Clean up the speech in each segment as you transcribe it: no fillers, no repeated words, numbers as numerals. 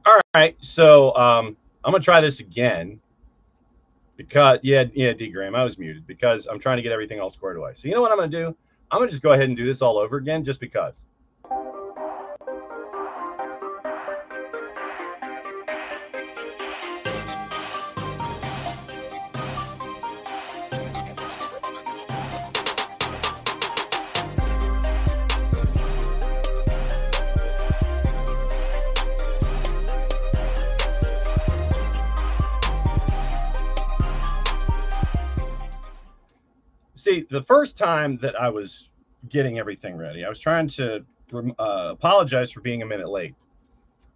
All right, so I'm gonna try this again because D Graham, I was muted because I'm trying to get everything all squared away. So you know what I'm gonna do? I'm gonna just go ahead and do this all over again just because. See, the first time that I was getting everything ready, I was trying to apologize for being a minute late.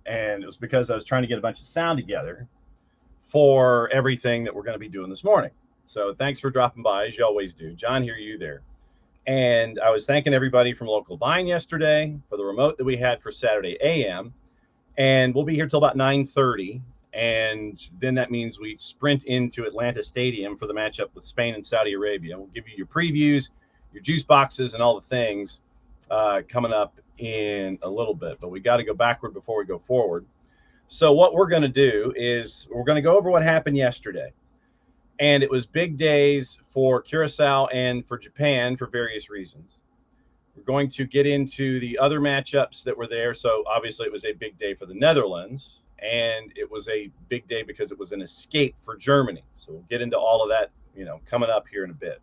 And it was because I was trying to get a bunch of sound together for everything that we're going to be doing this morning. So thanks for dropping by, as you always do. John, hear you there. And I was thanking everybody from Local Vine yesterday for the remote that we had for Saturday AM. And we'll be here till about 9:30. And then that means we sprint into Atlanta Stadium for the matchup with Spain and Saudi Arabia. We'll give you your previews, your juice boxes, and all the things coming up in a little bit. But we got to go backward before we go forward. So what we're going to do is we're going to go over what happened yesterday. And it was big days for Curacao and for Japan for various reasons. We're going to get into the other matchups that were there. So obviously it was a big day for the Netherlands. And it was a big day because it was an escape for Germany. So we'll get into all of that, coming up here in a bit.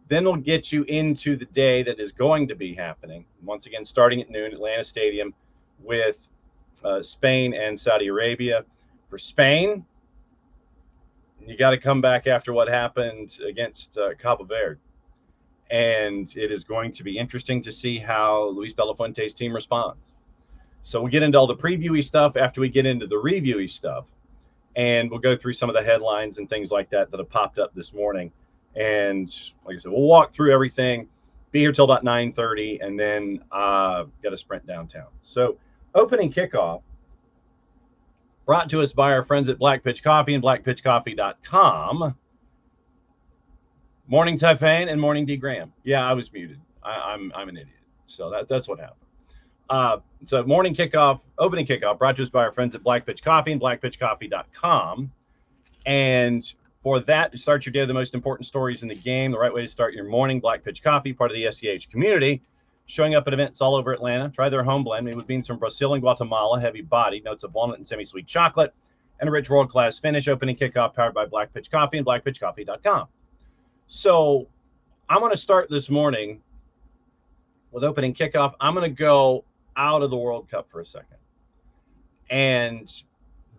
Then we'll get you into the day that is going to be happening. Once again, starting at noon, Atlanta Stadium with Spain and Saudi Arabia. For Spain, you got to come back after what happened against Cabo Verde. And it is going to be interesting to see how Luis de la Fuente's team responds. So we'll get into all the previewy stuff after we get into the reviewy stuff. And we'll go through some of the headlines and things like that have popped up this morning. And like I said, we'll walk through everything, be here till about 9:30, and then got to sprint downtown. So opening kickoff brought to us by our friends at Black Pitch Coffee and blackpitchcoffee.com. Morning, Typhane, and morning, D. Graham. Yeah, I was muted. I'm an idiot. So that's what happened. So opening kickoff brought to us by our friends at Black Pitch Coffee and blackpitchcoffee.com. And for that, to start your day with the most important stories in the game, the right way to start your morning, Black Pitch Coffee, part of the SDH community, showing up at events all over Atlanta. Try their home blend made with beans from Brazil and Guatemala, heavy body, notes of walnut and semi-sweet chocolate, and a rich world-class finish. Opening kickoff powered by Black Pitch Coffee and blackpitchcoffee.com. So I'm going to start this morning with opening kickoff. I'm going to go out of the World Cup for a second. And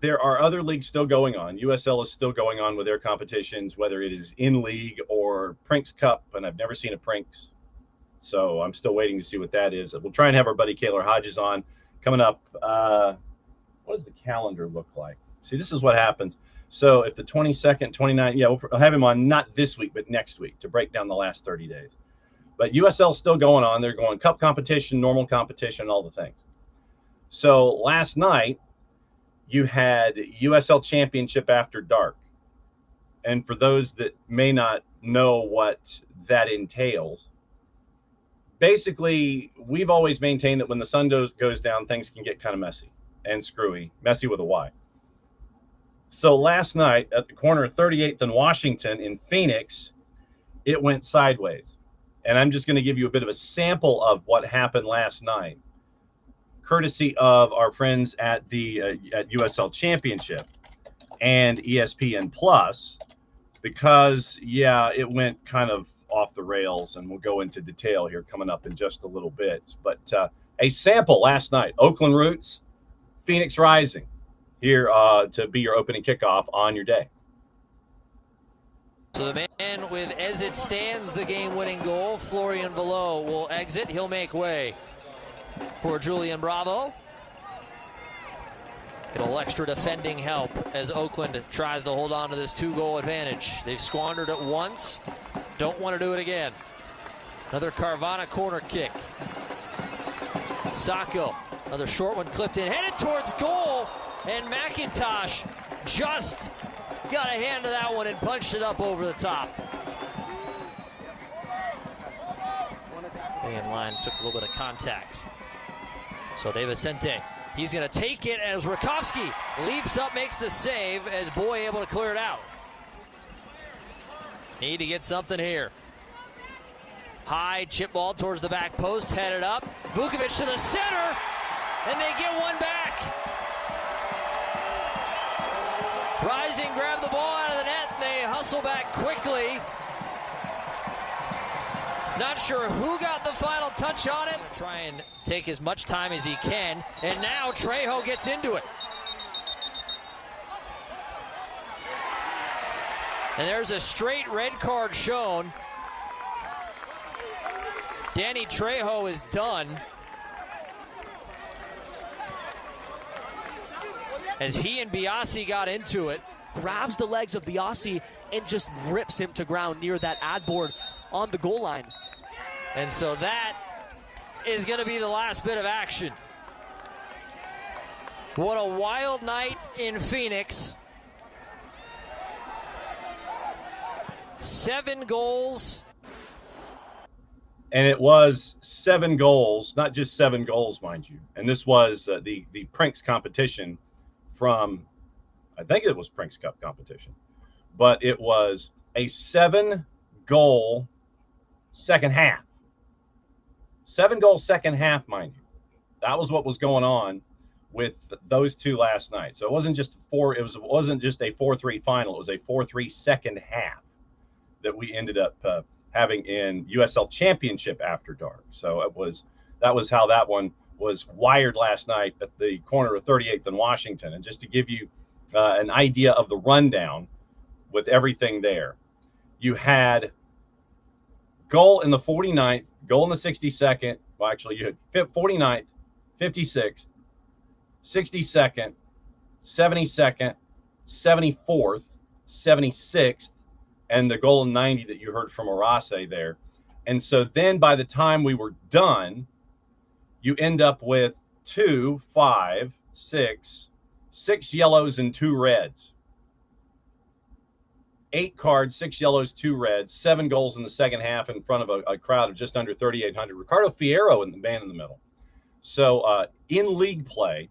there are other leagues still going on. USL is still going on with their competitions, whether it is in league or Prinks Cup, and I've never seen a Prinks. So I'm still waiting to see what that is. We'll try and have our buddy Kaylor Hodges on coming up. What does the calendar look like? See, this is what happens. So if the 22nd, 29th, we'll have him on not this week, but next week to break down the last 30 days. But USL is still going on. They're going cup competition, normal competition, all the things. So last night, you had USL Championship After Dark. And for those that may not know what that entails, basically, we've always maintained that when the sun goes down, things can get kind of messy and screwy, messy with a Y. So last night at the corner of 38th and Washington in Phoenix, it went sideways. And I'm just going to give you a bit of a sample of what happened last night, courtesy of our friends at the at USL Championship and ESPN Plus, because, it went kind of off the rails, and we'll go into detail here coming up in just a little bit. But a sample last night, Oakland Roots, Phoenix Rising, here to be your opening kickoff on your day. So the man with, as it stands, the game-winning goal, Florian Valot will exit. He'll make way for Julian Bravo. A little extra defending help as Oakland tries to hold on to this 2-goal advantage. They've squandered it once. Don't want to do it again. Another Carvana corner kick. Sacco, another short one clipped in, headed towards goal, and McIntosh just got a hand to that one and punched it up over the top. In line, took a little bit of contact. So De Vicente He's going to take it as Rakowski leaps up, makes the save, as Boy able to clear it out. Need to get something here. High chip ball towards the back post, headed up. Vukovic to the center, and they get one back. Rising, grab the ball out of the net, and they hustle back quickly. Not sure who got the final touch on it. Try and take as much time as he can, and now Trejo gets into it. And there's a straight red card shown. Danny Trejo is done, as he and Biasi got into it. Grabs the legs of Biasi and just rips him to ground near that ad board on the goal line. And so that is going to be the last bit of action. What a wild night in Phoenix. 7 goals. And it was 7 goals, not just 7 goals, mind you. And this was the Prinks competition from, I think it was Prinks Cup competition. But it was a 7-goal second half. 7-goal second half, mind you. That was what was going on with those two last night. So it wasn't just wasn't just a 4-3 final. It was a 4-3 second half that we ended up having in USL Championship After Dark. So that was how that one was wired last night at the corner of 38th and Washington. And just to give you an idea of the rundown with everything there, you had goal in the 49th, goal in the 62nd. Well, actually, you had 49th, 56th, 62nd, 72nd, 74th, 76th, and the goal in 90 that you heard from Arase there. And so then by the time we were done, you end up with 2, 5, 6 yellows and 2 reds. 8 cards, 6 yellows, 2 reds, 7 goals in the second half in front of a crowd of just under 3,800. Ricardo Fierro in the man in the middle. So in league play,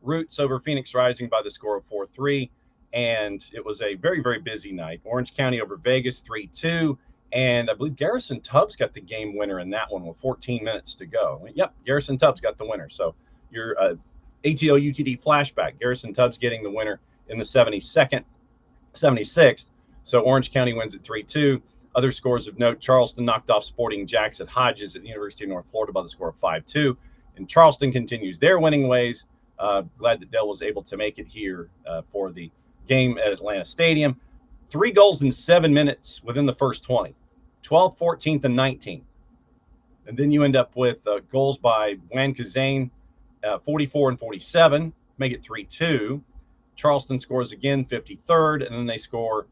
Roots over Phoenix Rising by the score of 4-3. And it was a very, very busy night. Orange County over Vegas 3-2. And I believe Garrison Tubbs got the game winner in that one with 14 minutes to go. Yep, Garrison Tubbs got the winner. So your ATO UTD flashback, Garrison Tubbs getting the winner in the 76th. So Orange County wins at 3-2. Other scores of note, Charleston knocked off Sporting Jacks at Hodges at the University of North Florida by the score of 5-2. And Charleston continues their winning ways. Glad that Dell was able to make it here for the game at Atlanta Stadium. 3 goals in 7 minutes within the first 20. 12th, 14th, and 19th. And then you end up with goals by Juan Kazane, 44 and 47, make it 3-2. Charleston scores again, 53rd, and then they score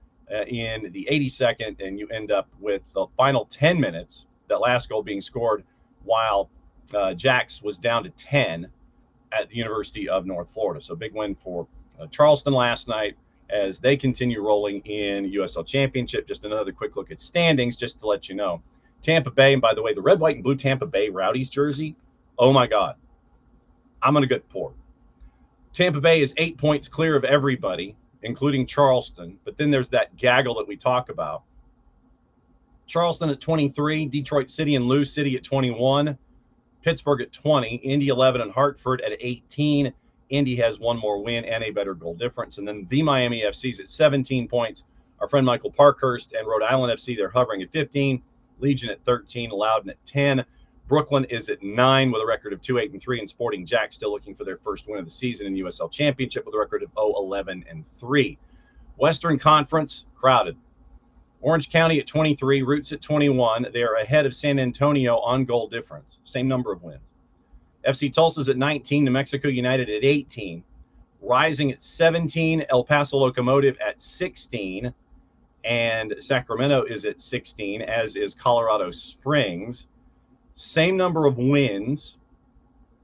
in the 82nd, and you end up with the final 10 minutes, that last goal being scored while Jax was down to 10 at the University of North Florida. So big win for Charleston last night as they continue rolling in USL Championship. Just another quick look at standings just to let you know. Tampa Bay, and by the way, the red, white, and blue Tampa Bay Rowdies jersey, oh my God, I'm going to get poor. Tampa Bay is 8 points clear of everybody, including Charleston. But then there's that gaggle that we talk about. Charleston at 23, Detroit City and Lou City at 21, Pittsburgh at 20, Indy 11, and Hartford at 18. Indy has one more win and a better goal difference. And then the Miami FC's at 17 points. Our friend Michael Parkhurst and Rhode Island FC, they're hovering at 15. Legion at 13, Loudoun at 10. Brooklyn is at 9 with a record of 2-8-3, and Sporting Jack still looking for their first win of the season in USL Championship with a record of 0-11-3. Western Conference, crowded. Orange County at 23, Roots at 21. They are ahead of San Antonio on goal difference, same number of wins. FC Tulsa's at 19, New Mexico United at 18. Rising at 17, El Paso Locomotive at 16. And Sacramento is at 16, as is Colorado Springs. Same number of wins.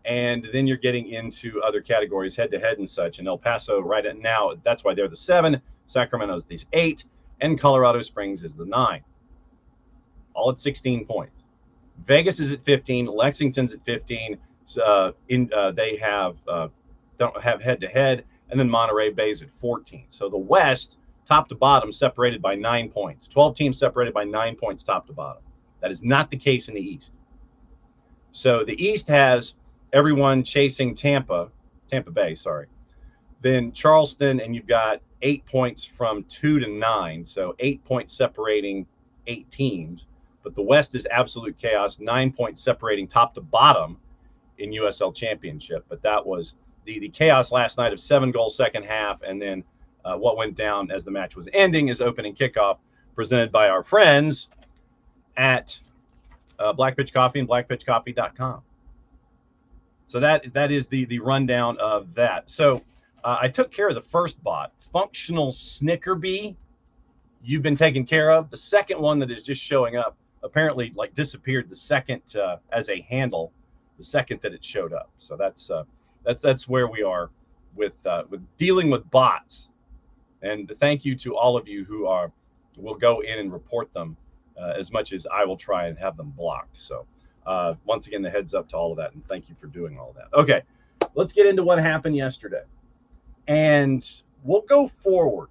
And then you're getting into other categories, head-to-head and such. And El Paso right at now, that's why they're the 7. Sacramento's the 8. And Colorado Springs is the 9. All at 16 points. Vegas is at 15. Lexington's at 15. They have don't have head-to-head, and then Monterey Bay's at 14. So the West, top to bottom, separated by 9 points. 12 teams separated by 9 points top to bottom. That is not the case in the East. So the East has everyone chasing Tampa Bay, sorry. Then Charleston, and you've got 8 points from 2 to 9. So 8 points separating 8 teams. But the West is absolute chaos, 9 points separating top to bottom in USL Championship. But that was the chaos last night of 7-goal second half. And then what went down as the match was ending is opening kickoff presented by our friends at Black Pitch Coffee and blackpitchcoffee.com. So that is the rundown of that. So I took care of the first bot, Functional Snickerbee. You've been taken care of. The second one that is just showing up apparently like disappeared the second as a handle, the second that it showed up. So that's where we are with dealing with bots. And thank you to all of you who will go in and report them as much as I will try and have them blocked. So once again, the heads up to all of that, and thank you for doing all of that. Okay, let's get into what happened yesterday, and we'll go forward.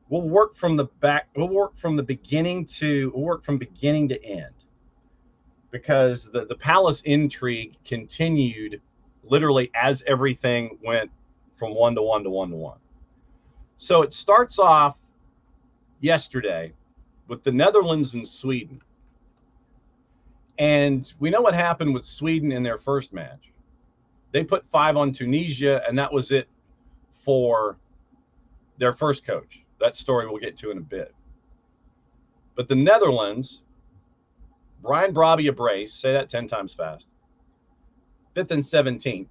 We'll work from the back. We'll work from beginning to end, because the Palace intrigue continued literally as everything went from 1 to 1 to 1 to 1. So it starts off yesterday with the Netherlands and Sweden. And we know what happened with Sweden in their first match. They put 5 on Tunisia, and that was it for their first coach. That story we'll get to in a bit. But the Netherlands, Brian Brobby a brace, say that 10 times fast, 5th and 17th.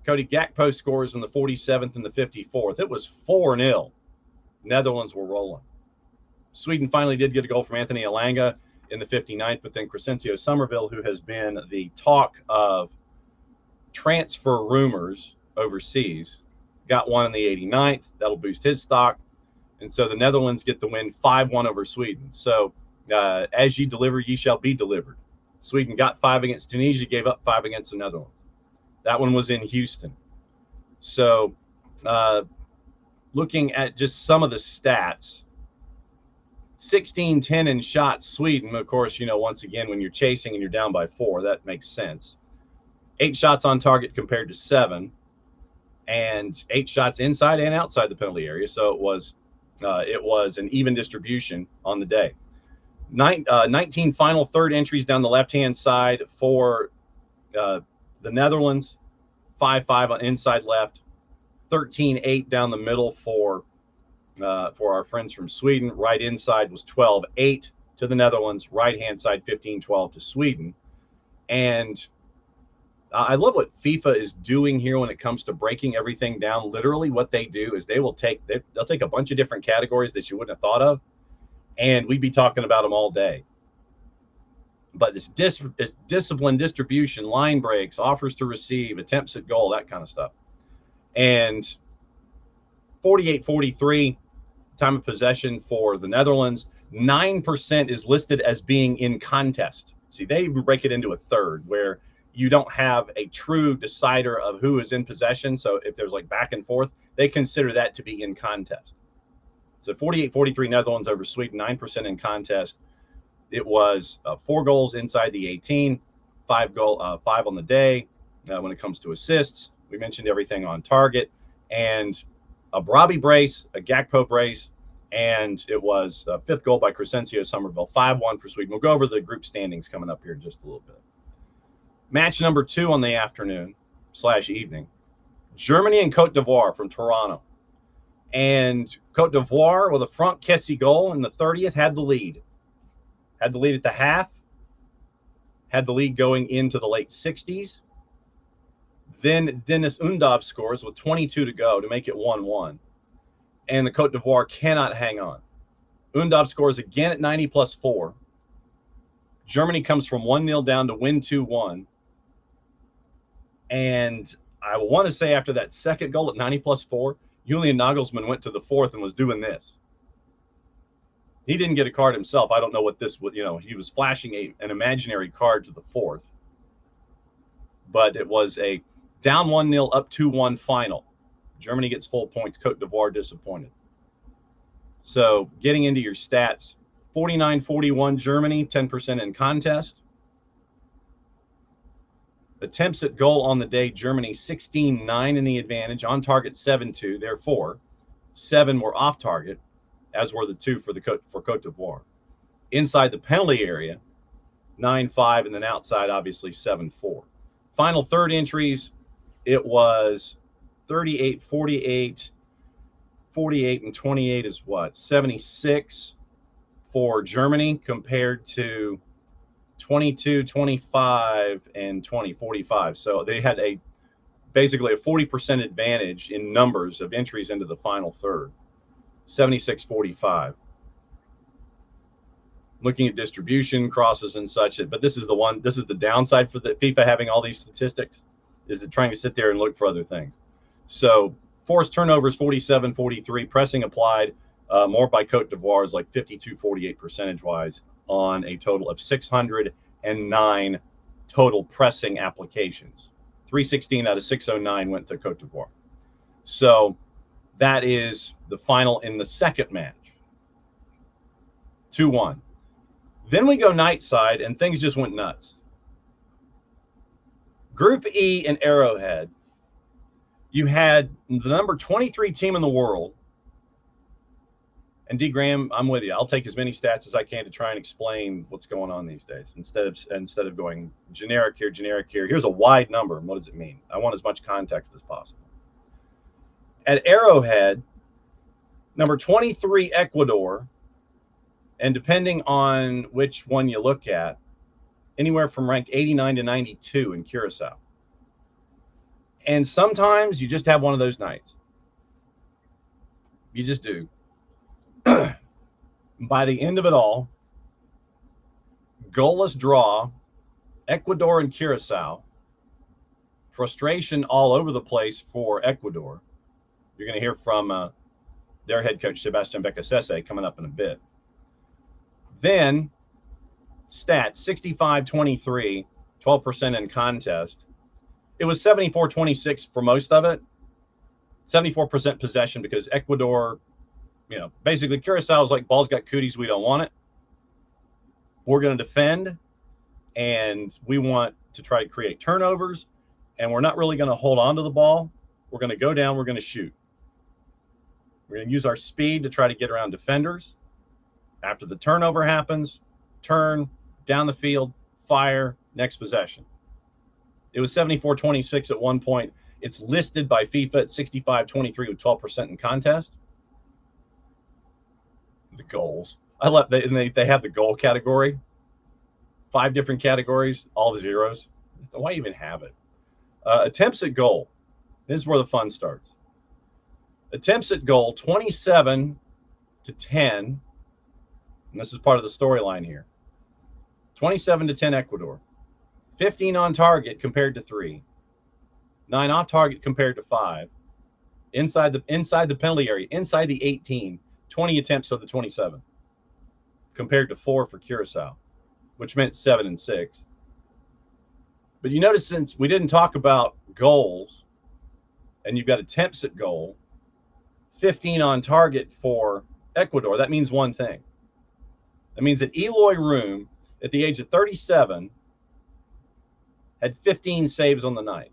Cody Gakpo scores in the 47th and the 54th. It was 4-0. Netherlands were rolling. Sweden finally did get a goal from Anthony Elanga in the 59th, but then Crescencio Somerville, who has been the talk of transfer rumors overseas, got one in the 89th. That'll boost his stock. And so the Netherlands get the win 5-1 over Sweden. So as ye deliver, ye shall be delivered. Sweden got 5 against Tunisia, gave up 5 against the Netherlands. That one was in Houston. So looking at just some of the stats, 16-10 in shots, Sweden. Of course, once again, when you're chasing and you're down by 4, that makes sense. 8 shots on target compared to 7, and 8 shots inside and outside the penalty area. So it was an even distribution on the day. 19 final third entries down the left-hand side for the Netherlands, 5-5 on inside left, 13-8 down the middle for our friends from Sweden. Right inside was 12-8 to the Netherlands. Right-hand side, 15-12 to Sweden. And I love what FIFA is doing here when it comes to breaking everything down. Literally what they do is they'll take a bunch of different categories that you wouldn't have thought of, and we'd be talking about them all day. But it's discipline, distribution, line breaks, offers to receive, attempts at goal, that kind of stuff. And 48-43 time of possession for the Netherlands. 9% is listed as being in contest. See, they even break it into a third where you don't have a true decider of who is in possession. So if there's like back and forth, they consider that to be in contest. So 48-43 Netherlands over Sweden, 9% in contest. It was 4 goals inside the 18, 5 on the day. When it comes to assists, we mentioned everything on target, and a Brobby brace, a Gakpo brace, and it was a 5th goal by Crescencio Somerville, 5-1 for Sweden. We'll go over the group standings coming up here in just a little bit. Match number 2 on the afternoon/evening, Germany and Cote d'Ivoire from Toronto. And Cote d'Ivoire with a Franck Kessie goal in the 30th had the lead. Had the lead at the half. Had the lead going into the late 60s. Then Dennis Undav scores with 22 to go to make it 1-1. And the Cote d'Ivoire cannot hang on. Undav scores again at 90+4. Germany comes from 1-0 down to win 2-1. And I want to say after that second goal at 90+4, Julian Nagelsmann went to the 4th and was doing this. He didn't get a card himself. I don't know what this would, he was flashing an imaginary card to the 4th. But it was a Down 1-0, up 2-1 final. Germany gets full points. Cote d'Ivoire disappointed. So getting into your stats, 49-41 Germany, 10% in contest. Attempts at goal on the day, Germany 16-9 in the advantage, on target 7-2, therefore 7 were off target, as were the 2 for Cote d'Ivoire. Inside the penalty area, 9-5, and then outside, obviously, 7-4. Final third entries, it was 38-48, 48 and 28 is what? 76 for Germany compared to 22, 25, and 20, 45. So they had basically a 40% advantage in numbers of entries into the final third, 76-45. Looking at distribution, crosses and such, but this is the downside for the FIFA having all these statistics, is it trying to sit there and look for other things. So forced turnovers, 47-43, pressing applied more by Cote d'Ivoire is like 52-48 percentage-wise on a total of 609 total pressing applications. 316 out of 609 went to Cote d'Ivoire. So that is the final in the second match. 2-1. Then we go night side, and things just went nuts. Group E in Arrowhead, you had the number 23 team in the world. And D. Graham, I'm with you. I'll take as many stats as I can to try and explain what's going on these days instead of going generic here, generic here. Here's a wide number, and what does it mean? I want as much context as possible. At Arrowhead, number 23 Ecuador, and depending on which one you look at, anywhere from rank 89 to 92 in Curacao. And sometimes you just have one of those nights. You just do. By the end of it all, goalless draw, Ecuador and Curacao, frustration all over the place for Ecuador. You're going to hear from their head coach, Sebastian Becasese, coming up in a bit. Then, stats, 65-23, 12% in contest. It was 74-26 for most of it. 74% possession because Ecuador, basically Curaçao's like, ball's got cooties, we don't want it. We're going to defend, and we want to try to create turnovers, and we're not really going to hold on to the ball. We're going to go down, we're going to shoot. We're going to use our speed to try to get around defenders. After the turnover happens, turn, down the field, fire, next possession. It was 74-26 at one point. It's listed by FIFA at 65-23 with 12% in contest. The goals. They have the goal category. 5 different categories, all the zeros. So why even have it? Attempts at goal. This is where the fun starts. Attempts at goal, 27-10. And this is part of the storyline here. 27-10 Ecuador. 15 on target compared to 3. 9 off target compared to 5. Inside the penalty area, inside the 18, 20 attempts of the 27. Compared to 4 for Curacao, which meant 7-6. But you notice, since we didn't talk about goals, and you've got attempts at goal, 15 on target for Ecuador, that means one thing. That means that Eloy Room, at the age of 37, had 15 saves on the night.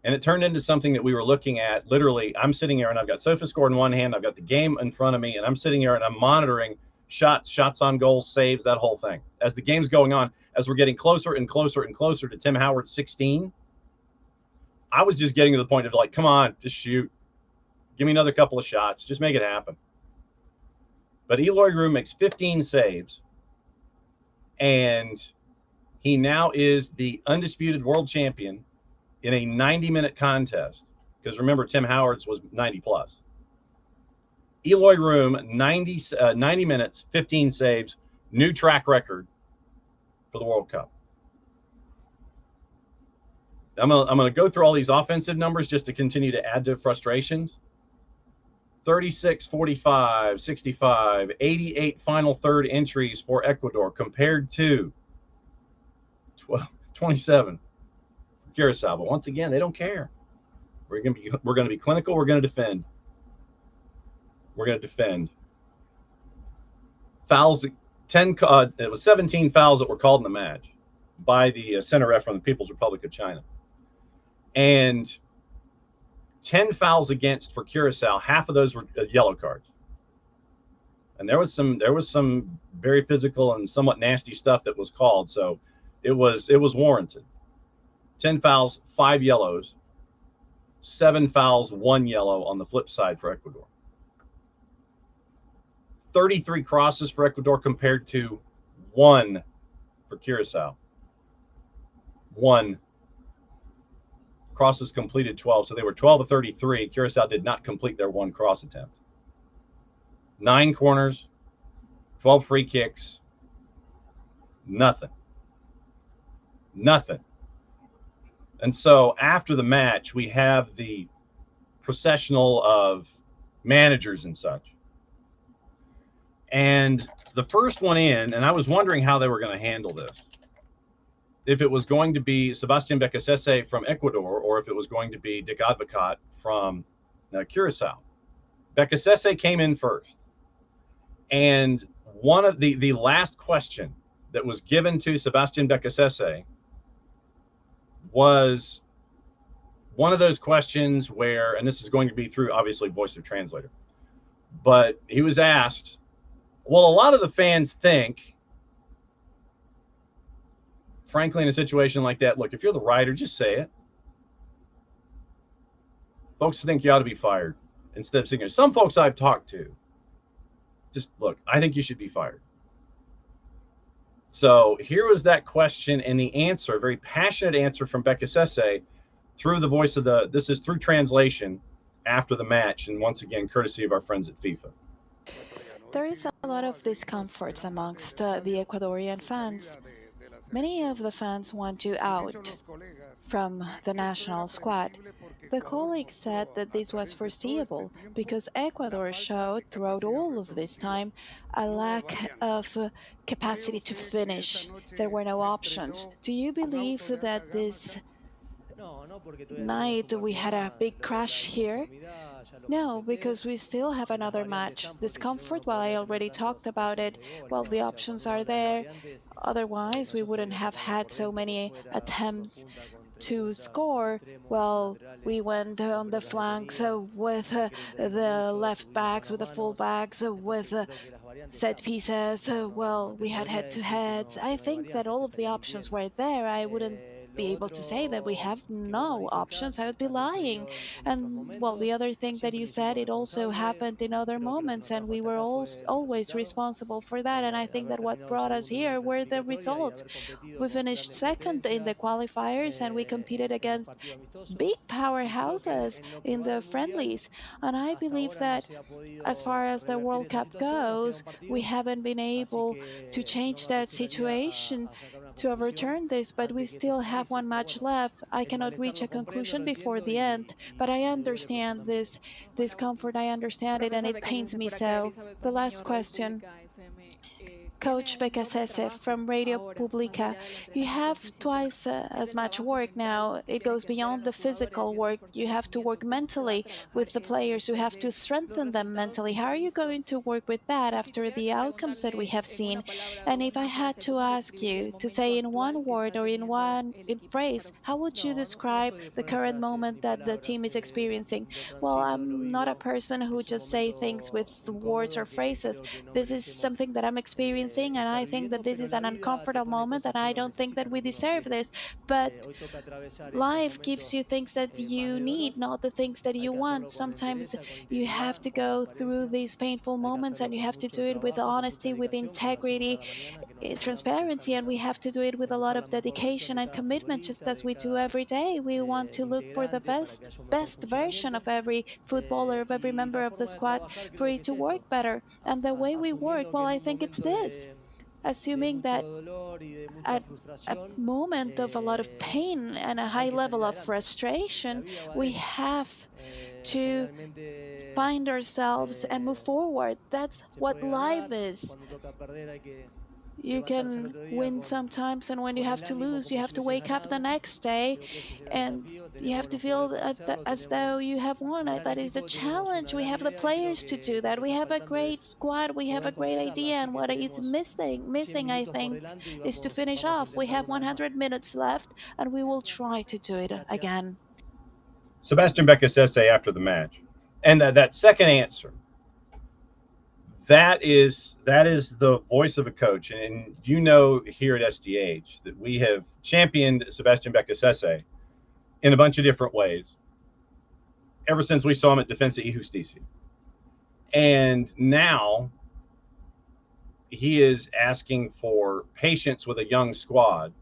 And it turned into something that we were looking at. Literally, I'm sitting here and I've got SofaScore in one hand, I've got the game in front of me, and I'm sitting here and I'm monitoring shots on goal, saves, that whole thing. As the game's going on, as we're getting closer and closer and closer to Tim Howard's 16, I was just getting to the point of like, come on, just shoot. Give me another couple of shots. Just make it happen. But Eloy Room makes 15 saves, and he now is the undisputed world champion in a 90-minute contest. Because remember, Tim Howard's was 90+. Eloy Room, 90 minutes, 15 saves, new track record for the World Cup. I'm gonna go through all these offensive numbers just to continue to add to frustrations. 36, 45, 65, 88 final third entries for Ecuador compared to 27 for Curacao. But once again, they don't care. We're going to be clinical. We're going to defend. We're going to defend. Fouls, 10. It was 17 fouls that were called in the match by the center ref from the People's Republic of China, and 10 fouls against for Curacao. Half of those were yellow cards, and there was some very physical and somewhat nasty stuff that was called. So it was warranted. 10 fouls, 5 yellows, 7 fouls, 1 yellow on the flip side for Ecuador. 33 crosses for Ecuador compared to 1 for Curacao. 1. Crosses completed 12, so they were 12 of 33. Curacao did not complete their 1 cross attempt. 9 corners, 12 free kicks, nothing. Nothing. And so after the match, we have the processional of managers and such. And the first one in, and I was wondering how they were going to handle this. If it was going to be Sebastian Becasese from Ecuador, or if it was going to be Dick Advocat from Curacao. Becasese came in first. And one of the last question that was given to Sebastian Becasese was one of those questions where, and this is going to be through, obviously, voice of translator, but he was asked, well, a lot of the fans think, frankly, in a situation like that, look, if you're the writer, just say it. Folks think you ought to be fired instead of singing. Some folks I've talked to, just look, I think you should be fired. So here was that question and the answer, a very passionate answer from Becasese through the voice of this is through translation after the match, and once again, courtesy of our friends at FIFA. There is a lot of discomforts amongst the Ecuadorian fans. Many of the fans want you out from the national squad. The colleagues said that this was foreseeable because Ecuador showed throughout all of this time a lack of capacity to finish. There were no options. Do you believe that this night we had a big crash here? No, because we still have another match. Discomfort, well, I already talked about it. Well, the options are there. Otherwise, we wouldn't have had so many attempts to score. Well, we went on the flanks with the left backs, with the full backs, with set pieces. Well, we had head-to-heads. I think that all of the options were there. I wouldn't be able to say that we have no options. I would be lying. And well, the other thing that you said, it also happened in other moments, and we were always responsible for that. And I think that what brought us here were the results. We finished second in the qualifiers, and we competed against big powerhouses in the friendlies. And I believe that as far as the World Cup goes, we haven't been able to change that situation to overturn this, but we still have one match left. I cannot reach a conclusion before the end, but I understand this discomfort. I understand it, and it pains me so. The last question. Coach Becasese from Radio Publica. You have twice as much work now. It goes beyond the physical work. You have to work mentally with the players. You have to strengthen them mentally. How are you going to work with that after the outcomes that we have seen? And if I had to ask you to say in one word or in phrase, how would you describe the current moment that the team is experiencing? Well, I'm not a person who just say things with words or phrases. This is something that I'm experiencing, and I think that this is an uncomfortable moment, and I don't think that we deserve this. But life gives you things that you need, not the things that you want. Sometimes you have to go through these painful moments, and you have to do it with honesty, with integrity, transparency, and we have to do it with a lot of dedication and commitment, just as we do every day. We want to look for the best version of every footballer, of every member of the squad, for it to work better. And the way we work, well, I think it's this. Assuming that at a moment of a lot of pain and a high level of frustration, we have to find ourselves and move forward. That's what life is. You can win sometimes, and when you have to lose, you have to wake up the next day and you have to feel as though you have won. That is a challenge. We have the players to do that. We have a great squad. We have a great idea. And what is missing, I think, is to finish off. We have 100 minutes left, and we will try to do it again. Sebastian Becasese after the match, and that second answer, that is the voice of a coach. And you know, here at SDH that we have championed Sebastian Becasese in a bunch of different ways ever since we saw him at Defensa y Justicia. And now he is asking for patience with a young squad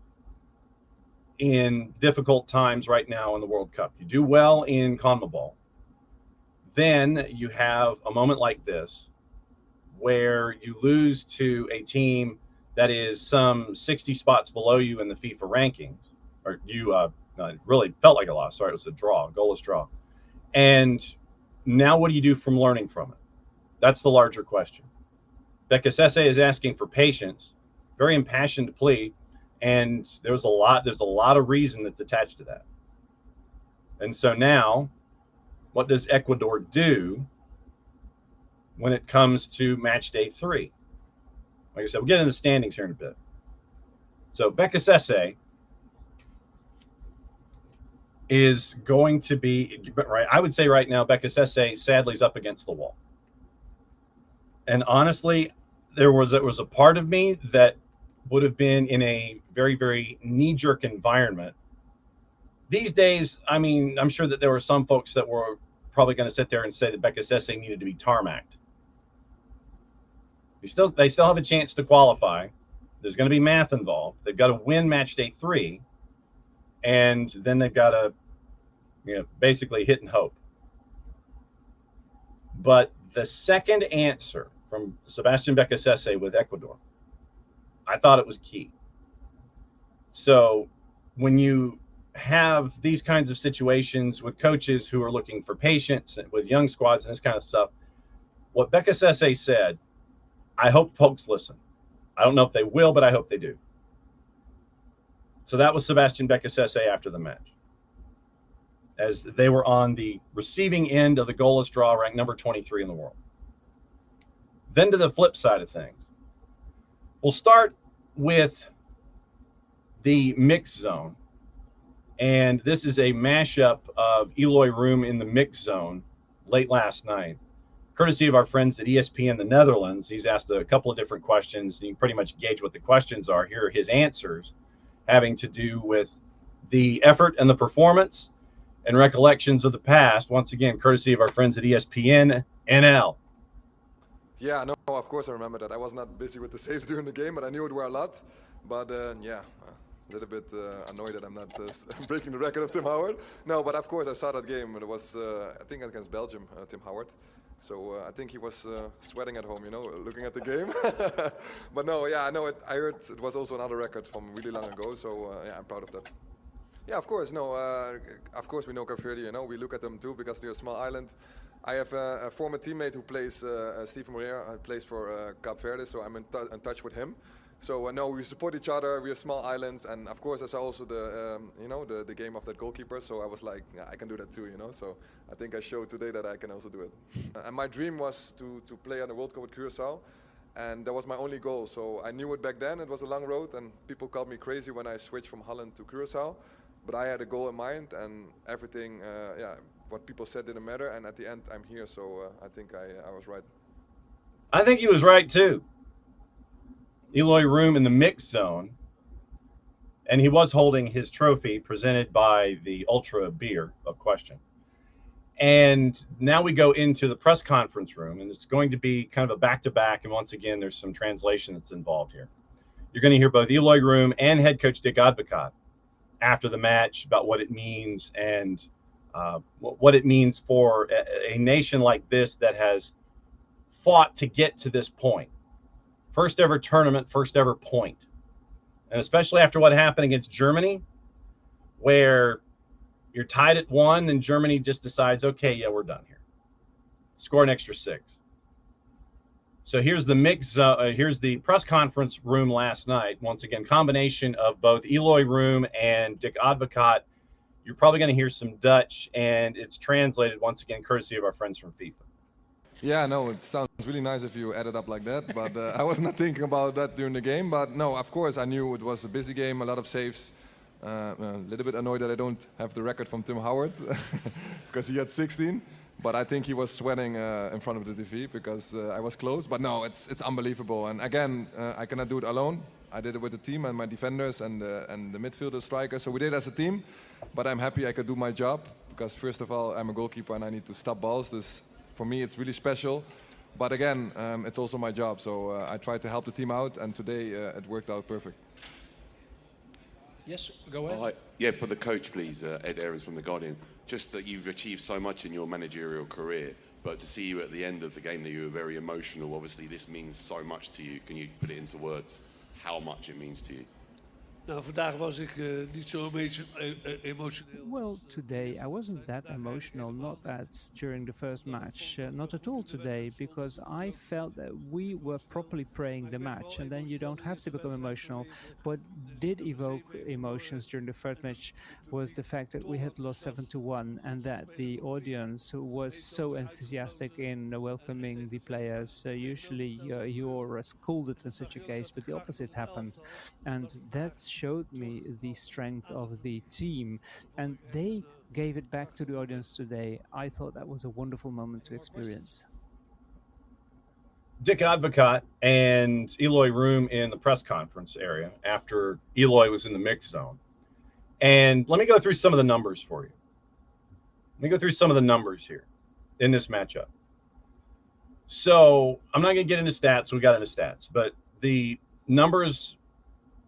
in difficult times right now in the World Cup. You do well in CONMEBOL, then you have a moment like this where you lose to a team that is some 60 spots below you in the FIFA rankings, or you really felt like a loss. Sorry, it was a draw, a goalless draw. And now what do you do from learning from it? That's the larger question. Becasese is asking for patience, very impassioned plea, and there's a lot of reason that's attached to that. And so now, what does Ecuador do when it comes to match day 3? Like I said, we'll get into the standings here in a bit. So Becasese is going to be, right, I would say right now, Becasese sadly is up against the wall. And honestly, there was a part of me that would have been in a very, very knee-jerk environment. These days, I mean, I'm sure that there were some folks that were probably going to sit there and say that Becasese needed to be tarmacked. They still have a chance to qualify. There's going to be math involved. They've got to win match day 3, and then they've got to, basically hit and hope. But the second answer from Sebastian Becasese with Ecuador, I thought it was key. So when you have these kinds of situations with coaches who are looking for patience with young squads and this kind of stuff, what Becasese said, I hope folks listen. I don't know if they will, but I hope they do. So that was Sebastian Becasese after the match, as they were on the receiving end of the goalless draw, ranked number 23 in the world. Then to the flip side of things, we'll start with the mixed zone. And this is a mashup of Eloy Room in the mixed zone late last night, courtesy of our friends at ESPN the Netherlands. He's asked a couple of different questions. You can pretty much gauge what the questions are. Here are his answers, having to do with the effort and the performance and recollections of the past. Once again, courtesy of our friends at ESPN NL. Yeah, no, of course I remember that. I was not busy with the saves during the game, but I knew it were a lot. But yeah, a little bit annoyed that I'm not breaking the record of Tim Howard. No, but of course I saw that game. It was, I think, against Belgium, Tim Howard. So I think he was sweating at home, looking at the game. But no, yeah, I know it. I heard it was also another record from really long ago. So yeah, I'm proud of that. Yeah, of course. No, of course we know Cape Verde. We look at them too because they're a small island. I have a former teammate who plays, Steve Moreira, who plays for Cape Verde, so I'm in touch with him. So no, we support each other. We're small islands, and of course I saw also the the game of that goalkeeper. So I was like, yeah, I can do that too, So I think I showed today that I can also do it. And my dream was to play on the World Cup with Curacao, and that was my only goal. So I knew it back then. It was a long road, and people called me crazy when I switched from Holland to Curacao. But I had a goal in mind, and everything, what people said didn't matter. And at the end, I'm here, so I think I was right. I think he was right too. Eloy Room in the mixed zone, and he was holding his trophy presented by the Ultra Beer of question. And now we go into the press conference room, and it's going to be kind of a back-to-back, and once again, there's some translation that's involved here. You're going to hear both Eloy Room and head coach Dick Advocaat after the match about what it means and what it means for a nation like this that has fought to get to this point. First ever tournament, first ever point. And especially after what happened against Germany, where you're tied at 1 and Germany just decides, okay, yeah, we're done here. Score an extra 6. So here's the here's the press conference room last night. Once again, combination of both Eloy Room and Dick Advocaat. You're probably going to hear some Dutch, and it's translated once again courtesy of our friends from FIFA. Yeah, no, it sounds really nice if you add it up like that, but I was not thinking about that during the game. But no, of course, I knew it was a busy game, a lot of saves. A little bit annoyed that I don't have the record from Tim Howard because he had 16. But I think he was sweating in front of the TV because I was close. But no, it's unbelievable. And again, I cannot do it alone. I did it with the team and my defenders and the midfielder strikers. So we did it as a team. But I'm happy I could do my job because first of all, I'm a goalkeeper and I need to stop balls. This, for me, it's really special. But again, it's also my job. So I tried to help the team out, and today it worked out perfect. Yes, go ahead. Yeah, for the coach, please, Ed Aarons from The Guardian. Just that you've achieved so much in your managerial career, but to see you at the end of the game that you were very emotional, obviously this means so much to you. Can you put it into words how much it means to you? Nou, vandaag was ik niet zo emotioneel. Well, today I wasn't that emotional, not as during the first match, not at all today, because I felt that we were properly playing the match, and then you don't have to become emotional. What did evoke emotions during the first match was the fact that we had lost 7-1, and that the audience was so enthusiastic in welcoming the players. Usually you're scolded in such a case, but the opposite happened, and that showed me the strength of the team, and they gave it back to the audience today. I thought that was a wonderful moment to experience. Dick Advocaat and Eloy Room in the press conference area after Eloy was in the mix zone. And let me go through some of the numbers for you. Let me go through some of the numbers here in this matchup. So I'm not going to get into stats. We got into stats, but the numbers,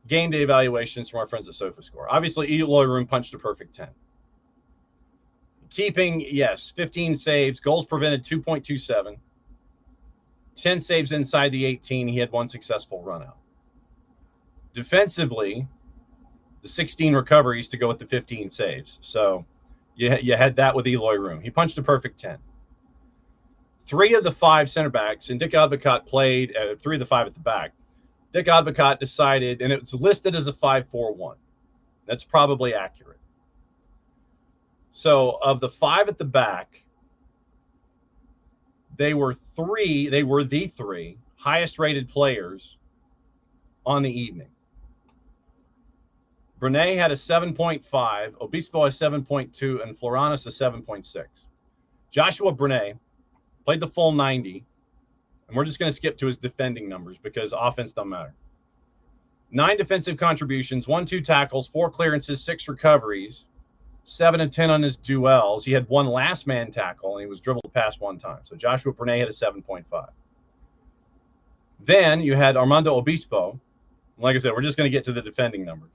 game day evaluations from our friends at SofaScore. Obviously, Eloy Room punched a perfect 10. Keeping, yes, 15 saves, goals prevented 2.27. 10 saves inside the 18. He had one successful run out. Defensively, the 16 recoveries to go with the 15 saves. So you had that with Eloy Room. He punched a perfect 10. 3 of the 5 center backs, and Dick Advocaat played 3 of the 5 at the back. Dick Advocaat decided, and it's listed as a 5-4-1. That's probably accurate. So of the 5 at the back, they were the 3 highest rated players on the evening. Brené had a 7.5, Obispo a 7.2, and Floranus a 7.6. Joshua Brené played the full 90, and we're just going to skip to his defending numbers because offense don't matter. 9 defensive contributions, 1-2 tackles, 4 clearances, 6 recoveries, 7 and 10 on his duels. He had 1 last man tackle, and he was dribbled past 1 time. So Joshua Brené had a 7.5. Then you had Armando Obispo. Like I said, we're just going to get to the defending numbers.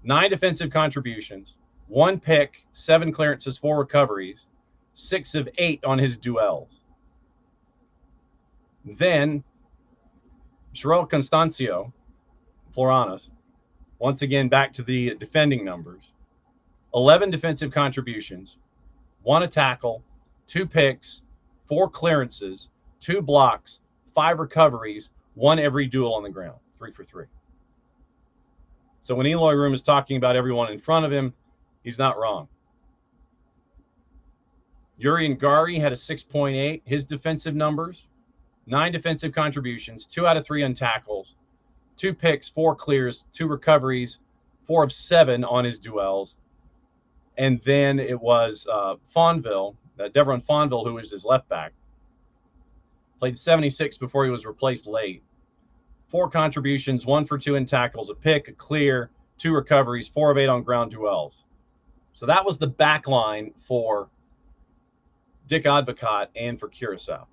9 defensive contributions, 1 pick, 7 clearances, 4 recoveries, 6 of 8 on his duels. Then Joel Constancio, Floranus, once again back to the defending numbers. 11 defensive contributions, 1 a tackle, 2 picks, 4 clearances, 2 blocks, 5 recoveries, 1 every duel on the ground, 3 for 3. So when Eloy Room is talking about everyone in front of him, he's not wrong. Yuri Ngari had a 6.8. His defensive numbers, 9 defensive contributions, 2 out of 3 on tackles, 2 picks, 4 clears, 2 recoveries, 4 of 7 on his duels. And then it was Fonville, Devron Fonville, who was his left back, played 76 before he was replaced late. 4 contributions, 1 for 2 in tackles, a pick, a clear, 2 recoveries, 4 of 8 on ground duels. So that was the back line for Dick Advocaat and for Curacao.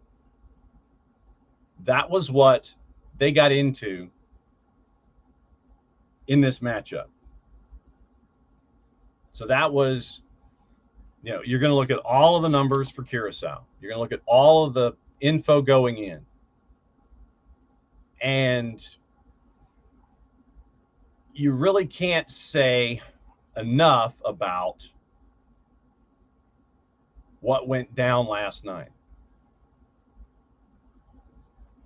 That was what they got into in this matchup. So that was, you're going to look at all of the numbers for Curacao. You're going to look at all of the info going in. And you really can't say enough about what went down last night.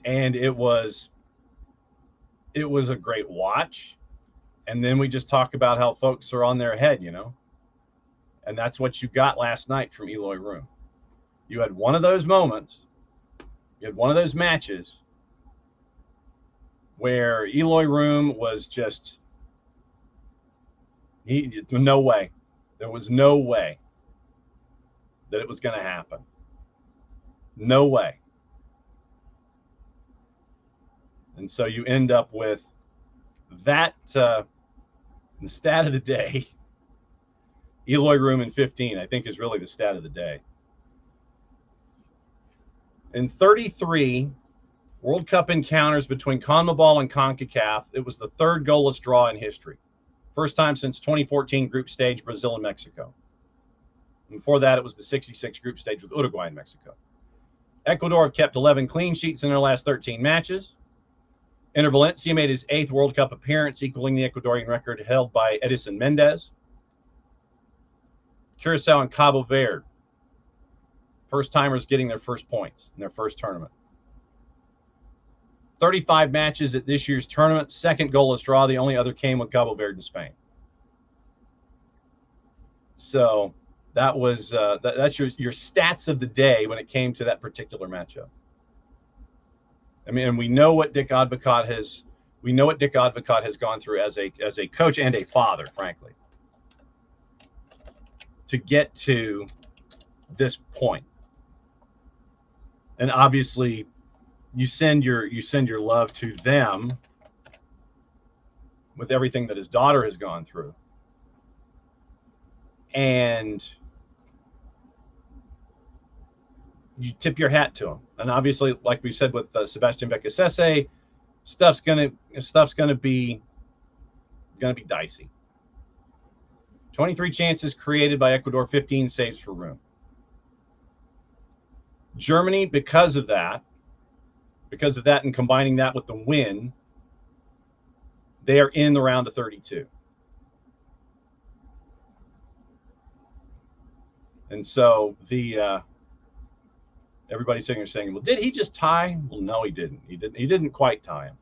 And it was a great watch. And then we just talk about how folks are on their head, you know. And that's what you got last night from Eloy Room. You had one of those moments, you had one of those matches where Eloy Room was just, no way. There was no way that it was going to happen. No way. And so you end up with that, the stat of the day. Eloy Room in 15, I think, is really the stat of the day. In 33 World Cup encounters between CONMEBOL and CONCACAF, it was the third goalless draw in history. First time since 2014 group stage, Brazil and Mexico. And before that, it was the 66 group stage with Uruguay and Mexico. Ecuador have kept 11 clean sheets in their last 13 matches. Enter Valencia made his 8th World Cup appearance, equaling the Ecuadorian record held by Edison Mendez. Curacao and Cabo Verde, first-timers getting their first points in their first tournament. 35 matches at this year's tournament, second goalless draw. The only other came with Cabo Verde and Spain. So that was that's your stats of the day when it came to that particular matchup. I mean, and we know what Dick Advocaat has gone through as a coach and a father, frankly, to get to this point. And obviously, you send your love to them with everything that his daughter has gone through. And you tip your hat to him. And obviously, like we said with Sebastian Becasese, stuff's gonna be dicey. 23 chances created by Ecuador, 15 saves for Room. Germany, because of that, and combining that with the win, they are in the round of 32. And so everybody's sitting there saying, well, did he just tie? Well, no, he didn't. He didn't quite tie him.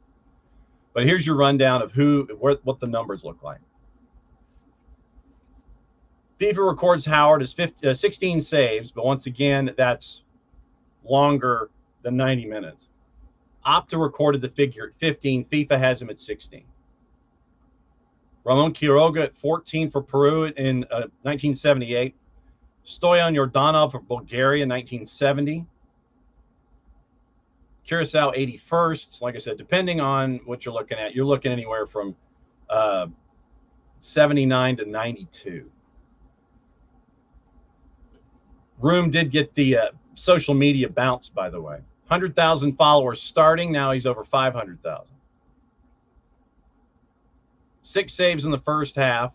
But here's your rundown of what the numbers look like. FIFA records Howard as 16 saves, but once again, that's longer than 90 minutes. Opta recorded the figure at 15. FIFA has him at 16. Ramon Quiroga at 14 for Peru in 1978. Stoyan Yordanov for Bulgaria in 1970. Curacao 81st. Like I said, depending on what you're looking at, you're looking anywhere from 79 to 92. Room did get the social media bounce, by the way. 100,000 followers starting. Now he's over 500,000. 6 saves in the first half.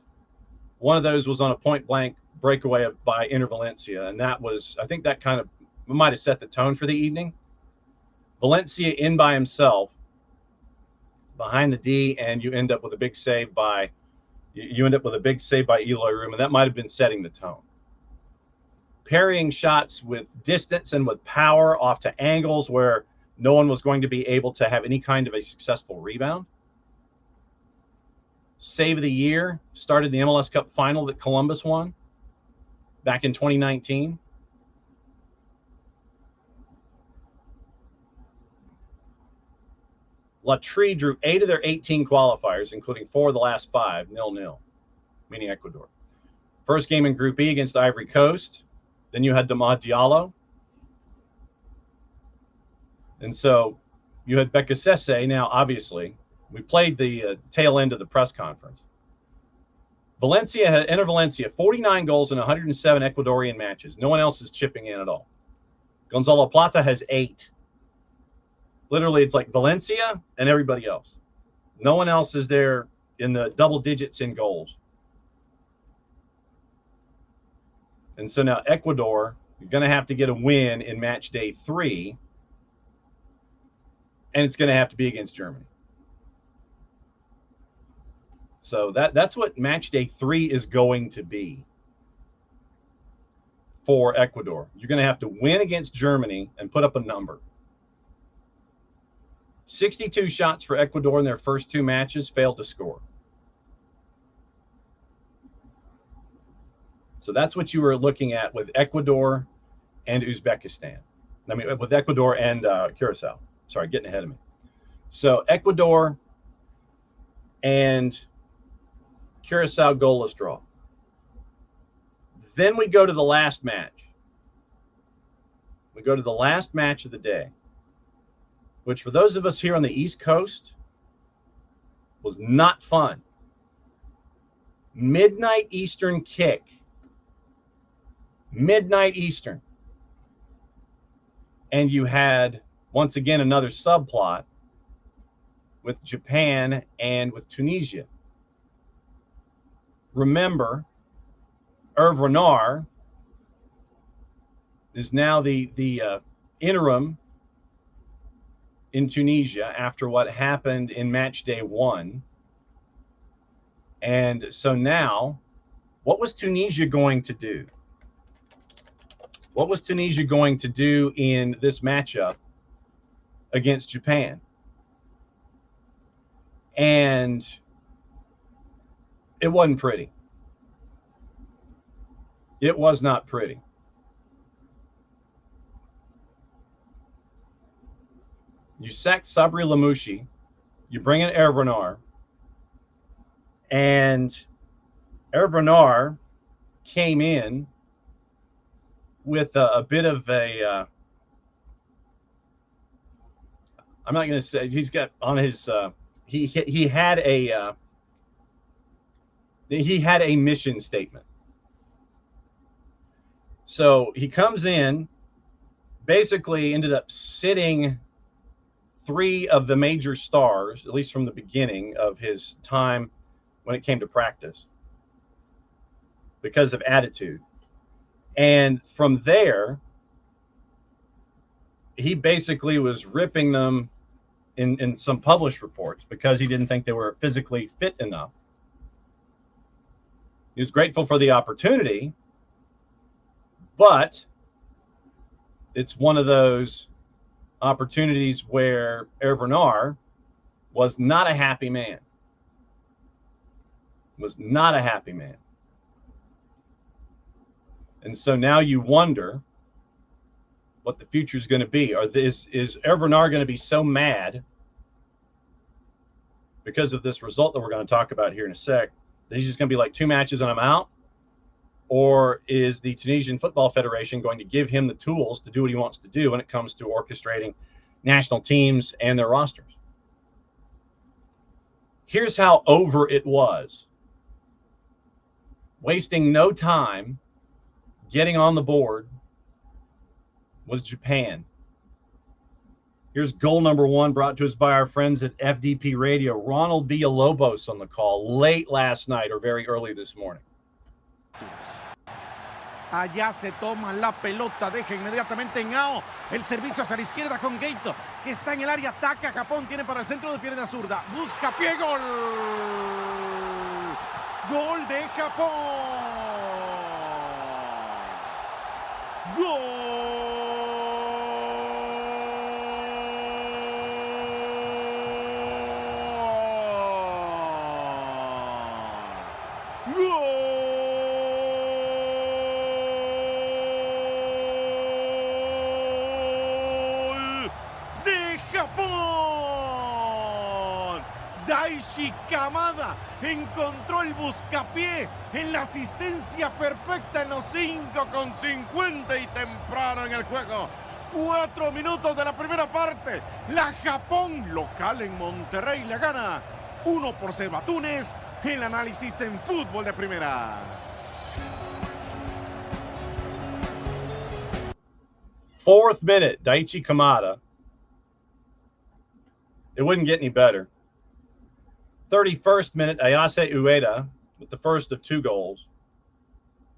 One of those was on a point-blank breakaway by Inter Valencia, and that was, I think that kind of might have set the tone for the evening. Valencia in by himself behind the D, and you end up with a big save by Eloy Room, and that might have been setting the tone. Parrying shots with distance and with power off to angles where no one was going to be able to have any kind of a successful rebound. Save of the year started the MLS Cup final that Columbus won back in 2019. Latry drew 8 of their 18 qualifiers, including 4 of the last 5, 0-0, meaning Ecuador. First game in Group E against Ivory Coast. Then you had Damad Diallo. And so you had Becasese. Now, obviously, we played the tail end of the press conference. Inter Valencia, 49 goals in 107 Ecuadorian matches. No one else is chipping in at all. Gonzalo Plata has 8. Literally, it's like Valencia and everybody else. No one else is there in the double digits in goals. And so now Ecuador, you're going to have to get a win in match day 3, and it's going to have to be against Germany. So that's what match day 3 is going to be for Ecuador. You're going to have to win against Germany and put up a number. 62 shots for Ecuador in their first 2 matches, failed to score. So that's what you were looking at with Ecuador and Uzbekistan. I mean, with Ecuador and Curacao. Sorry, getting ahead of me. So Ecuador and Curacao goalless draw. Then we go to the last match. We go to the last match of the day, which for those of us here on the East Coast was not fun. Midnight Eastern kick. Midnight Eastern. And you had, once again, another subplot with Japan and with Tunisia. Remember, Hervé Renard is now the interim in Tunisia after what happened in match day 1. And so now, what was Tunisia going to do? What was Tunisia going to do in this matchup against Japan? And it wasn't pretty. It was not pretty. You sacked Sabri Lamouchi. You bring in Hervé Renard. And Hervé Renard came in with a bit of a, I'm not going to say, he's got on his, he had a mission statement. So he comes in, basically ended up sitting 3 of the major stars, at least from the beginning of his time when it came to practice, because of attitude. And from there, he basically was ripping them in some published reports because he didn't think they were physically fit enough. He was grateful for the opportunity, but it's one of those opportunities where Hervé Renard was not a happy man. Was not a happy man. And so now you wonder what the future is going to be. Is Hervé Renard going to be so mad because of this result that we're going to talk about here in a sec that he's just going to be like 2 matches and I'm out? Or is the Tunisian Football Federation going to give him the tools to do what he wants to do when it comes to orchestrating national teams and their rosters? Here's how over it was. Wasting no time getting on the board was Japan. Here's goal number 1 brought to us by our friends at FDP Radio. Ronald Villalobos on the call late last night or very early this morning. Allá se toma la pelota, deja inmediatamente en AO. El servicio hacia la izquierda con Gaito, que está en el área, ataca Japón, tiene para el centro de pierna zurda. Busca pie, gol. Gol de Japón. Gol. Kamada encontró el buscapié en la asistencia perfecta en los 5:50 y temprano en el juego. 4 minutos de la primera parte. La Japón, local en Monterrey, le gana 1-0 a Túnez. El análisis en fútbol de primera. Fourth minute, Daichi Kamada. It wouldn't get any better. 31st minute, Ayase Ueda with the first of 2 goals.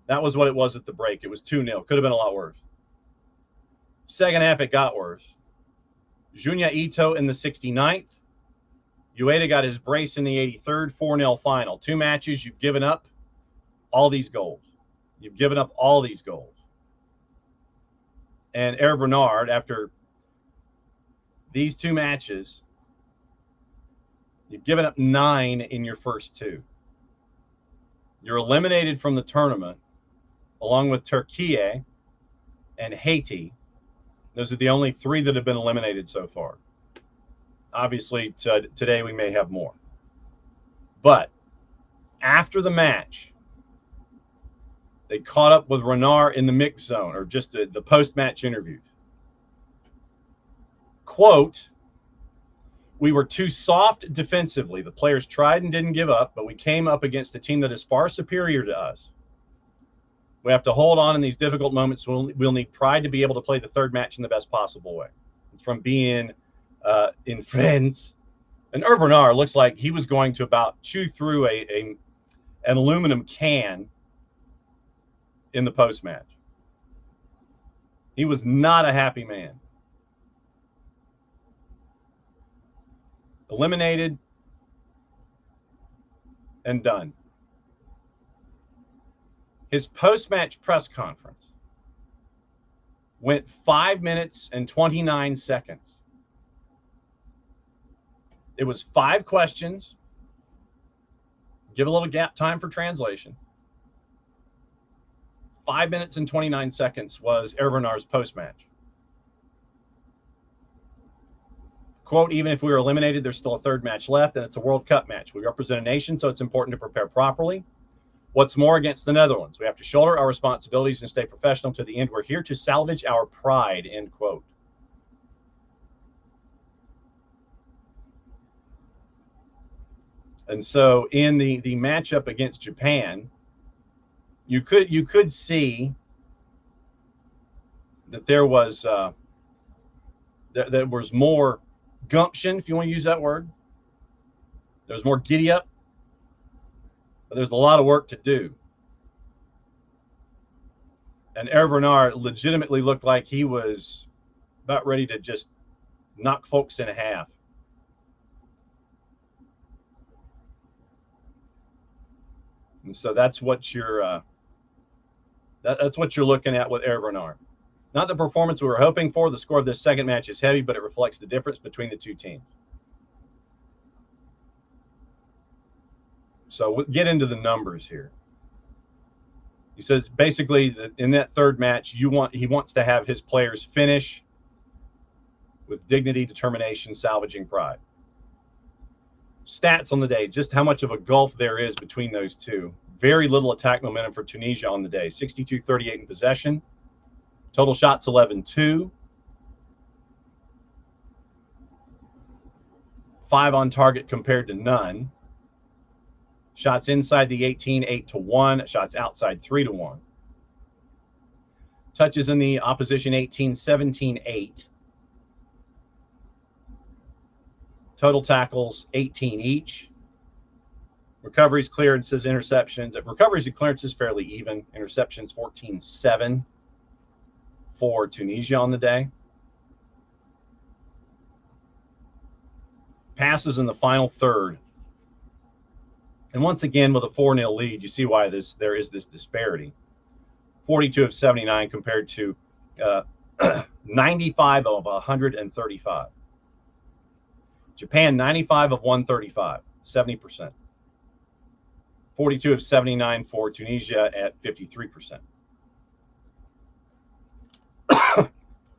That was what it was at the break. It was 2-0. Could have been a lot worse. Second half, it got worse. Junya Ito in the 69th. Ueda got his brace in the 83rd. 4-0 final. 2 matches, you've given up all these goals. You've given up all these goals. And Hervé Renard, after these 2 matches, You've given up 9 in your first 2. You're eliminated from the tournament, along with Turkey and Haiti. Those are the only 3 that have been eliminated so far. Obviously, today we may have more. But after the match, they caught up with Renard in the mix zone, or just the post-match interviews. Quote, "We were too soft defensively. The players tried and didn't give up, but we came up against a team that is far superior to us. We have to hold on in these difficult moments. We'll need pride to be able to play the third match in the best possible way." It's from being in France. And Renard looks like he was going to about chew through an aluminum can in the post-match. He was not a happy man. Eliminated and done. His post-match press conference went 5 minutes and 29 seconds. It was 5 questions. Give a little gap time for translation. 5 minutes and 29 seconds was Renard's post-match. Quote, "Even if we were eliminated, there's still a third match left, and it's a World Cup match. We represent a nation, so it's important to prepare properly. What's more, against the Netherlands, we have to shoulder our responsibilities and stay professional to the end. We're here to salvage our pride," end quote. And so in the matchup against Japan, you could see that there was more gumption, if you want to use that word. There's more giddy up, but there's a lot of work to do. And Renard legitimately looked like he was about ready to just knock folks in half. And so that's what you're looking at with Renard. Not the performance we were hoping for. The score of this second match is heavy, but it reflects the difference between the two teams. So we'll get into the numbers here. He says basically that in that third match, he wants to have his players finish with dignity, determination, salvaging pride. Stats on the day, just how much of a gulf there is between those two. Very little attack momentum for Tunisia on the day. 62-38 in possession. Total shots 11-2. 5 on target compared to none. Shots inside the 18, 8-1. Shots outside 3-1. Touches in the opposition 18, 17, 8. Total tackles 18 each. Recoveries, clearances, interceptions. Recoveries and clearances fairly even. Interceptions 14-7 for Tunisia on the day. Passes in the final third. And once again, with a 4-0 lead, you see why there is this disparity. 42 of 79 compared to 95 of 135. Japan, 95 of 135, 70%. 42 of 79 for Tunisia at 53%.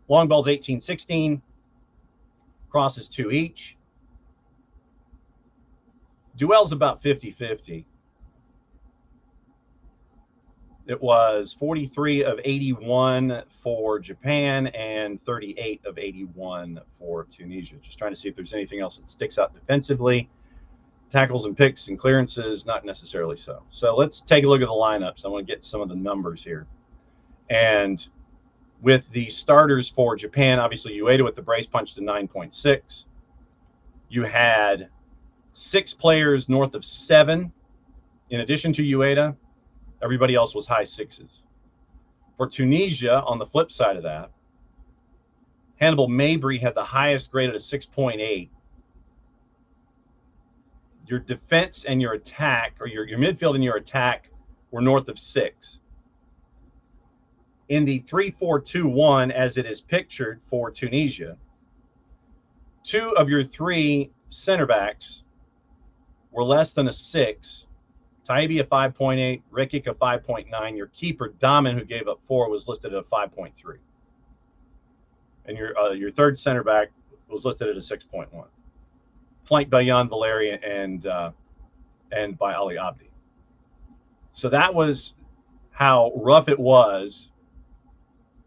Long balls 18-16. Crosses 2 each. Duels about 50-50. It was 43 of 81 for Japan and 38 of 81 for Tunisia. Just trying to see if there's anything else that sticks out defensively. Tackles and picks and clearances, not necessarily so. So let's take a look at the lineups. I want to get some of the numbers here. And with the starters for Japan, obviously Ueda with the brace punch to 9.6. You had 6 players north of 7. In addition to Ueda, everybody else was high 6s. For Tunisia, on the flip side of that, Hannibal Mabry had the highest grade at a 6.8. Your defense and your attack, or your midfield and your attack, were north of 6. In the 3-4-2-1, as it is pictured for Tunisia, 2 of your 3 center backs were less than a 6. Taibbi a 5.8, Rikic a 5.9. Your keeper, Damen, who gave up 4, was listed at a 5.3. And your third center back was listed at a 6.1. Flanked by Jan Valeri and by Ali Abdi. So that was how rough it was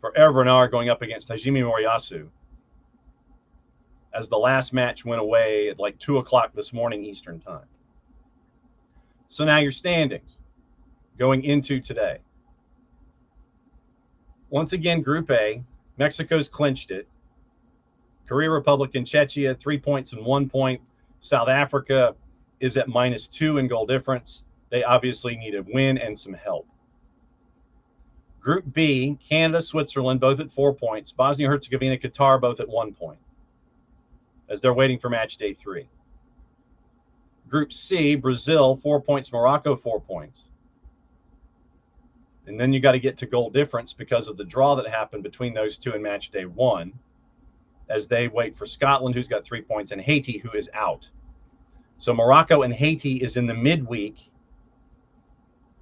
for Hervé Renard going up against Hajime Moriyasu as the last match went away at like 2 o'clock this morning Eastern time. So now your standings going into today. Once again, Group A, Mexico's clinched it. Korea, Republic, and Czechia, 3 points and 1 point. South Africa is at -2 in goal difference. They obviously need a win and some help. Group B, Canada, Switzerland, both at 4 points. Bosnia-Herzegovina, Qatar, both at 1 point, as they're waiting for match day 3. Group C, Brazil, 4 points. Morocco, 4 points. And then you got to get to goal difference because of the draw that happened between those two in match day 1, as they wait for Scotland, who's got 3 points, and Haiti, who is out. So Morocco and Haiti is in the midweek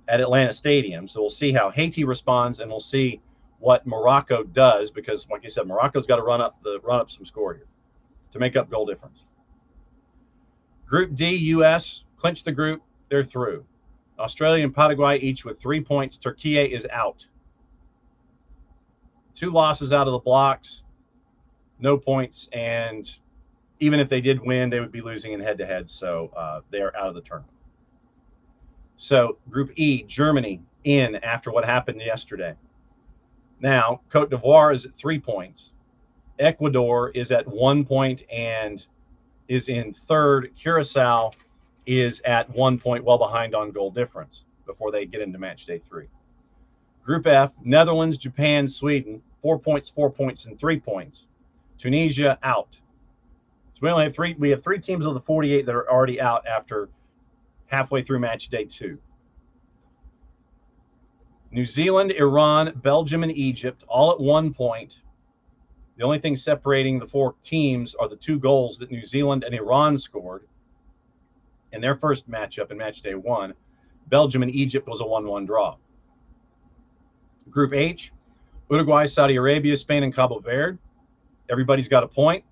at Atlanta Stadium. So we'll see how Haiti responds, and we'll see what Morocco does, because, like I said, Morocco's got to run up some score here to make up goal difference. Group D, U.S. clinched the group. They're through. Australia and Paraguay each with 3 points. Turkey is out. 2 losses out of the blocks, no points, and even if they did win, they would be losing in head-to-head, so they are out of the tournament. So Group E, Germany in after what happened yesterday. Now, Cote d'Ivoire is at 3 points. Ecuador is at 1 point and is in third. Curacao is at 1 point, well behind on goal difference before they get into match day 3. Group F, Netherlands, Japan, Sweden, 4 points, 4 points, and 3 points. Tunisia out. So we only have 3. We have 3 teams of the 48 that are already out after halfway through match day 2. New Zealand, Iran, Belgium, and Egypt all at 1 point. The only thing separating the 4 teams are the 2 goals that New Zealand and Iran scored in their first matchup in match day 1. Belgium and Egypt was a 1-1 draw. Group H, Uruguay, Saudi Arabia, Spain, and Cabo Verde. Everybody's got a point.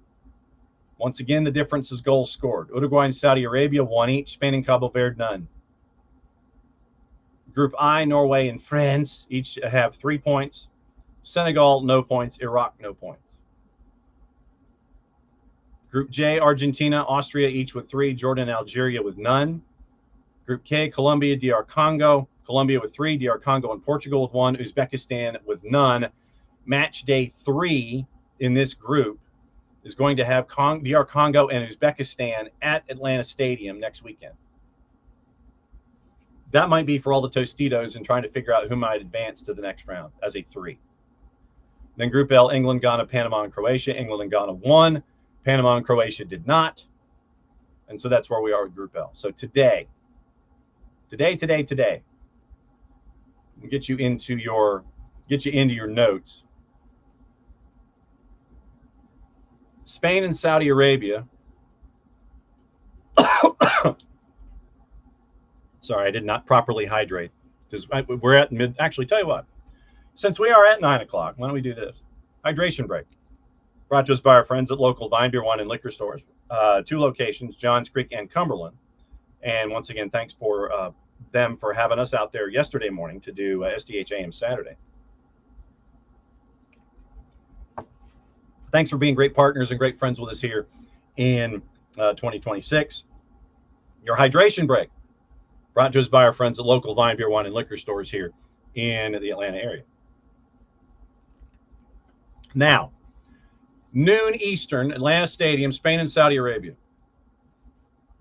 Once again, the difference is goals scored. Uruguay and Saudi Arabia, 1 each. Spain and Cabo Verde, none. Group I, Norway and France each have 3 points. Senegal, no points. Iraq, no points. Group J, Argentina, Austria, each with 3. Jordan and Algeria with none. Group K, Colombia, DR Congo. Colombia with 3. DR Congo and Portugal with 1. Uzbekistan with none. Match day 3 in this group is going to have DR Congo and Uzbekistan at Atlanta Stadium next weekend. That might be for all the Tostitos and trying to figure out who might advance to the next round as a 3. Then Group L, England, Ghana, Panama, and Croatia. England and Ghana won. Panama and Croatia did not. And so that's where we are with Group L. So today, we'll get you into your notes. Spain and Saudi Arabia. Sorry, I did not properly hydrate because we're at mid. Actually, tell you what, since we are at 9 o'clock, why don't we do this? Hydration break. Brought to us by our friends at local Vine Beer, Wine, and Liquor stores. 2 locations, Johns Creek and Cumberland. And once again, thanks for them for having us out there yesterday morning to do SDH AM Saturday. Thanks for being great partners and great friends with us here in 2026. Your hydration break brought to us by our friends at local Vine Beer, Wine, and Liquor stores here in the Atlanta area. Now, noon Eastern, Atlanta Stadium, Spain and Saudi Arabia.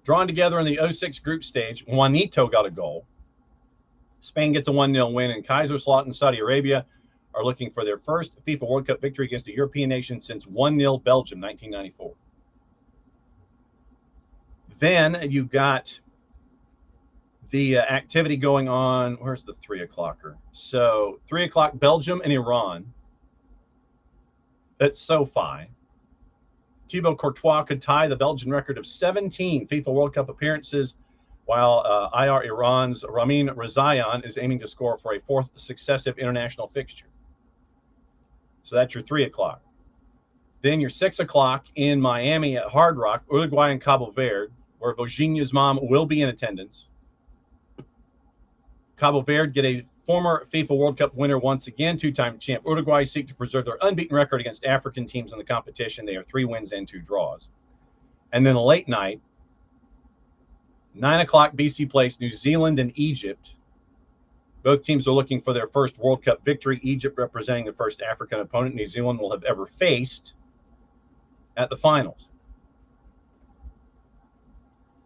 Drawn together in the 06 group stage, Juanito got a goal. Spain gets a 1-0 win, and Kaiserslautern and Saudi Arabia are looking for their first FIFA World Cup victory against a European nation since 1-0 Belgium, 1994. Then you've got the activity going on. Where's the 3 o'clocker? So 3 o'clock, Belgium and Iran. That's SoFi. Thibaut Courtois could tie the Belgian record of 17 FIFA World Cup appearances while IR Iran's Ramin Rezayan is aiming to score for a 4th successive international fixture. So that's your 3 o'clock. Then your 6 o'clock in Miami at Hard Rock, Uruguay and Cabo Verde, where Vojinha's mom will be in attendance. Cabo Verde get a former FIFA World Cup winner once again, 2-time champ. Uruguay seek to preserve their unbeaten record against African teams in the competition. They are 3 wins and 2 draws. And then a late night, 9 o'clock BC Place, New Zealand and Egypt. Both teams are looking for their first World Cup victory. Egypt representing the first African opponent New Zealand will have ever faced at the finals.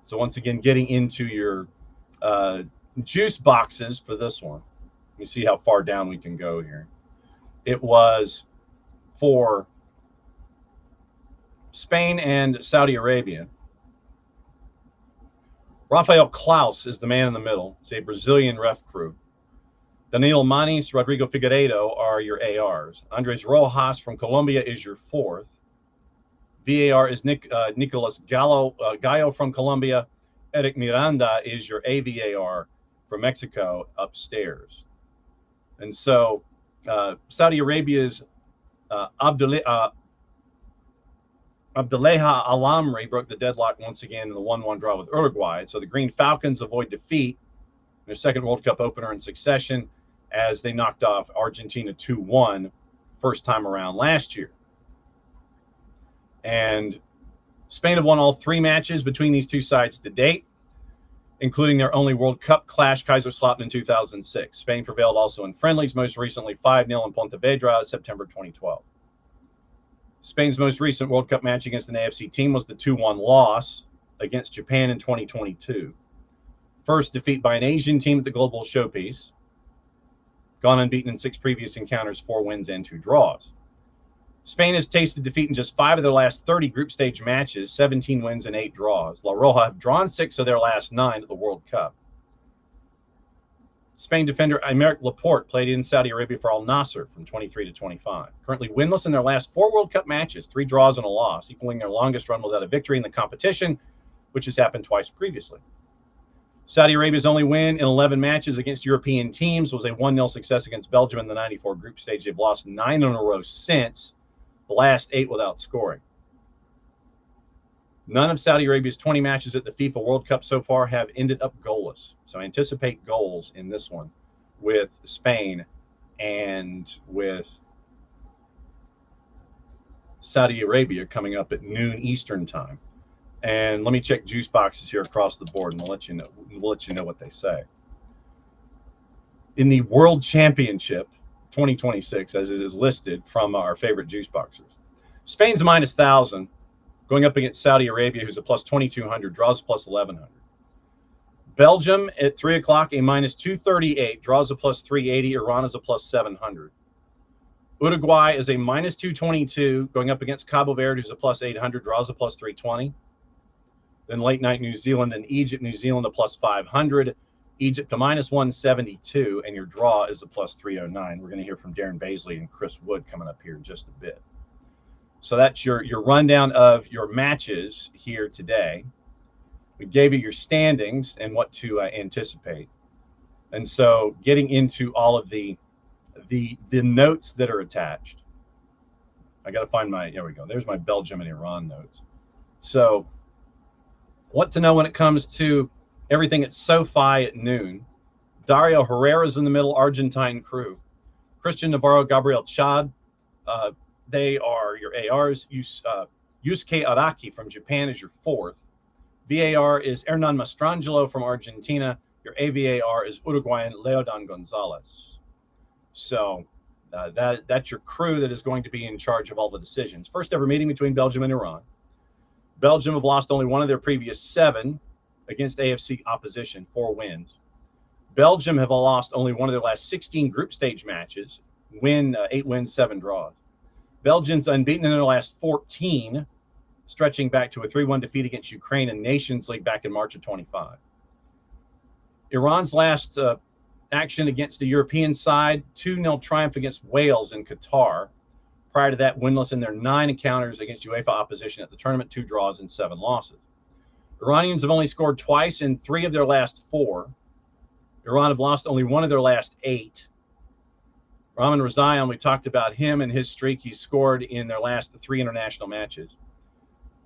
So once again, getting into your juice boxes for this one. Let me see how far down we can go here. It was for Spain and Saudi Arabia. Rafael Klaus is the man in the middle. It's a Brazilian ref crew. Daniel Manis, Rodrigo Figueiredo are your ARs. Andres Rojas from Colombia is your 4th. VAR is Nicolas Gallo from Colombia. Eric Miranda is your AVAR from Mexico upstairs. And so Saudi Arabia's Abdullaha Alamri broke the deadlock once again in the 1-1 draw with Uruguay. So the Green Falcons avoid defeat, their 2nd World Cup opener in succession, as they knocked off Argentina 2-1 first time around last year. And Spain have won all 3 matches between these two sides to date, including their only World Cup clash, Kaiserslautern, in 2006. Spain prevailed also in friendlies, most recently 5-0 in Pontevedra, September 2012. Spain's most recent World Cup match against an AFC team was the 2-1 loss against Japan in 2022. First defeat by an Asian team at the Global Showpiece. Gone unbeaten in 6 previous encounters, 4 wins and 2 draws. Spain has tasted defeat in just 5 of their last 30 group stage matches, 17 wins and 8 draws. La Roja have drawn 6 of their last 9 at the World Cup. Spain defender Aymeric Laporte played in Saudi Arabia for Al Nassr from 23 to 25. Currently winless in their last 4 World Cup matches, 3 draws and a loss, equaling their longest run without a victory in the competition, which has happened twice previously. Saudi Arabia's only win in 11 matches against European teams was a 1-0 success against Belgium in the 94 group stage. They've lost 9 in a row since, the last 8 without scoring. None of Saudi Arabia's 20 matches at the FIFA World Cup so far have ended up goalless. So I anticipate goals in this one with Spain and with Saudi Arabia coming up at noon Eastern time. And let me check juice boxes here across the board, and we'll let you know what they say. In the World Championship 2026, as it is listed from our favorite juice boxers, Spain's minus 1,000. Going up against Saudi Arabia, who's a plus 2,200, draws a plus 1,100. Belgium at 3 o'clock, a minus 238, draws a plus 380. Iran is a plus 700. Uruguay is a minus 222, going up against Cabo Verde, who's a plus 800, draws a plus 320. Then late night New Zealand and Egypt. New Zealand a plus 500. Egypt a minus 172, and your draw is a plus 309. We're going to hear from Darren Baisley and Chris Wood coming up here in just a bit. So that's your rundown of your matches here today. We gave you your standings and what to anticipate. And so getting into all of the notes that are attached. I got to find there we go. There's my Belgium and Iran notes. So what to know when it comes to everything at SoFi at noon. Dario Herrera's in the middle, Argentine crew. Christian Navarro, Gabriel Chad. They are your ARs. Yusuke Araki from Japan is your 4th. VAR is Hernan Mastrangelo from Argentina. Your AVAR is Uruguayan Leodan Gonzalez. So that's your crew that is going to be in charge of all the decisions. First ever meeting between Belgium and Iran. Belgium have lost only one of their previous 7 against AFC opposition, 4 wins. Belgium have lost only one of their last 16 group stage matches, 8 wins, 7 draws. Belgium's unbeaten in their last 14, stretching back to a 3-1 defeat against Ukraine in Nations League back in March of 25. Iran's last action against the European side, 2-0 triumph against Wales in Qatar. Prior to that, winless in their 9 encounters against UEFA opposition at the tournament, 2 draws and 7 losses. Iranians have only scored twice in 3 of their last 4. Iran have lost only 1 of their last 8. Rahman Rezaian, we talked about him and his streak. He scored in their last 3 international matches.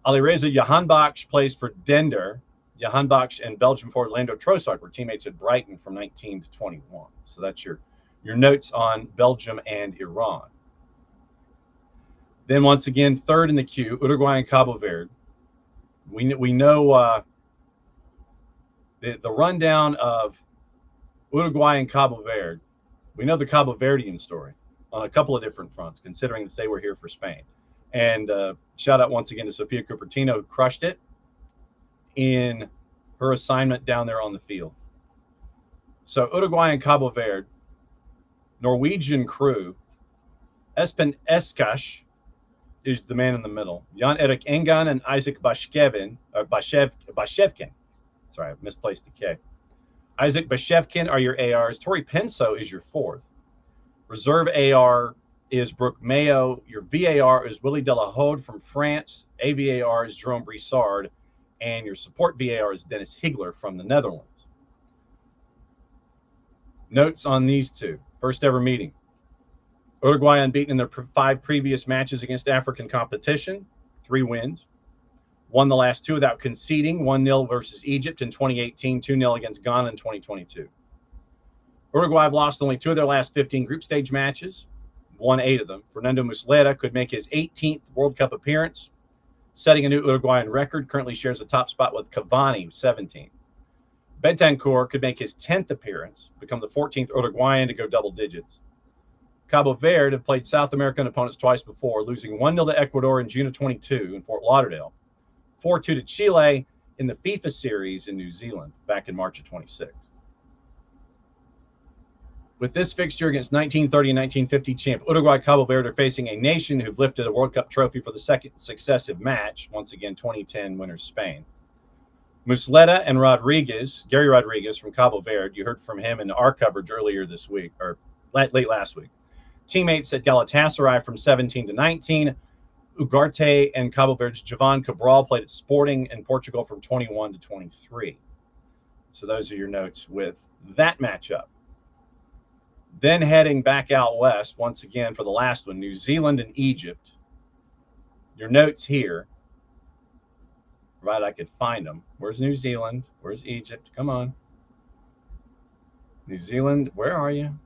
Alireza Jahanbakhsh plays for Dender. Jahanbakhsh and Belgium forward Lando Trossard were teammates at Brighton from 19 to 21. So that's your notes on Belgium and Iran. Then once again, third in the queue, Uruguay and Cabo Verde. We know the rundown of Uruguay and Cabo Verde. We know the Cabo Verdean story on a couple of different fronts, considering that they were here for Spain. And shout out once again to Sofia Cupertino, who crushed it in her assignment down there on the field. So Uruguay and Cabo Verde, Norwegian crew, Espen Eskash is the man in the middle. Jan Erik Engan and Isaac Bashevkin. Sorry, I misplaced the K. Isaac Bashevkin are your ARs. Tori Penso is your 4th. Reserve AR is Brooke Mayo. Your VAR is Willie Delahode from France. AVAR is Jerome Brissard. And your support VAR is Dennis Higler from the Netherlands. Notes on these two. First ever meeting. Uruguay unbeaten in their 5 previous matches against African competition. 3 wins. Won the last 2 without conceding. 1-0 versus Egypt in 2018. 2-0 against Ghana in 2022. Uruguay have lost only 2 of their last 15 group stage matches. Won 8 of them. Fernando Muslera could make his 18th World Cup appearance, setting a new Uruguayan record. Currently shares the top spot with Cavani, 17. Bentancur could make his 10th appearance, become the 14th Uruguayan to go double digits. Cabo Verde have played South American opponents twice before, losing 1-0 to Ecuador in June of 22 in Fort Lauderdale, 4-2 to Chile in the FIFA series in New Zealand back in March of 26. With this fixture against 1930 and 1950 champ Uruguay, Cabo Verde are facing a nation who've lifted a World Cup trophy for the 2nd successive match, once again 2010 winners Spain. Muslera and Gary Rodriguez from Cabo Verde, you heard from him in our coverage earlier this week, or late last week. Teammates at Galatasaray from 17 to 19. Ugarte and Cabo Verde's Jovan Cabral played at Sporting in Portugal from 21 to 23. So those are your notes with that matchup. Then heading back out west, once again for the last one, New Zealand and Egypt. Your notes here. Right, I could find them. Where's New Zealand? Where's Egypt? Come on. New Zealand, where are you?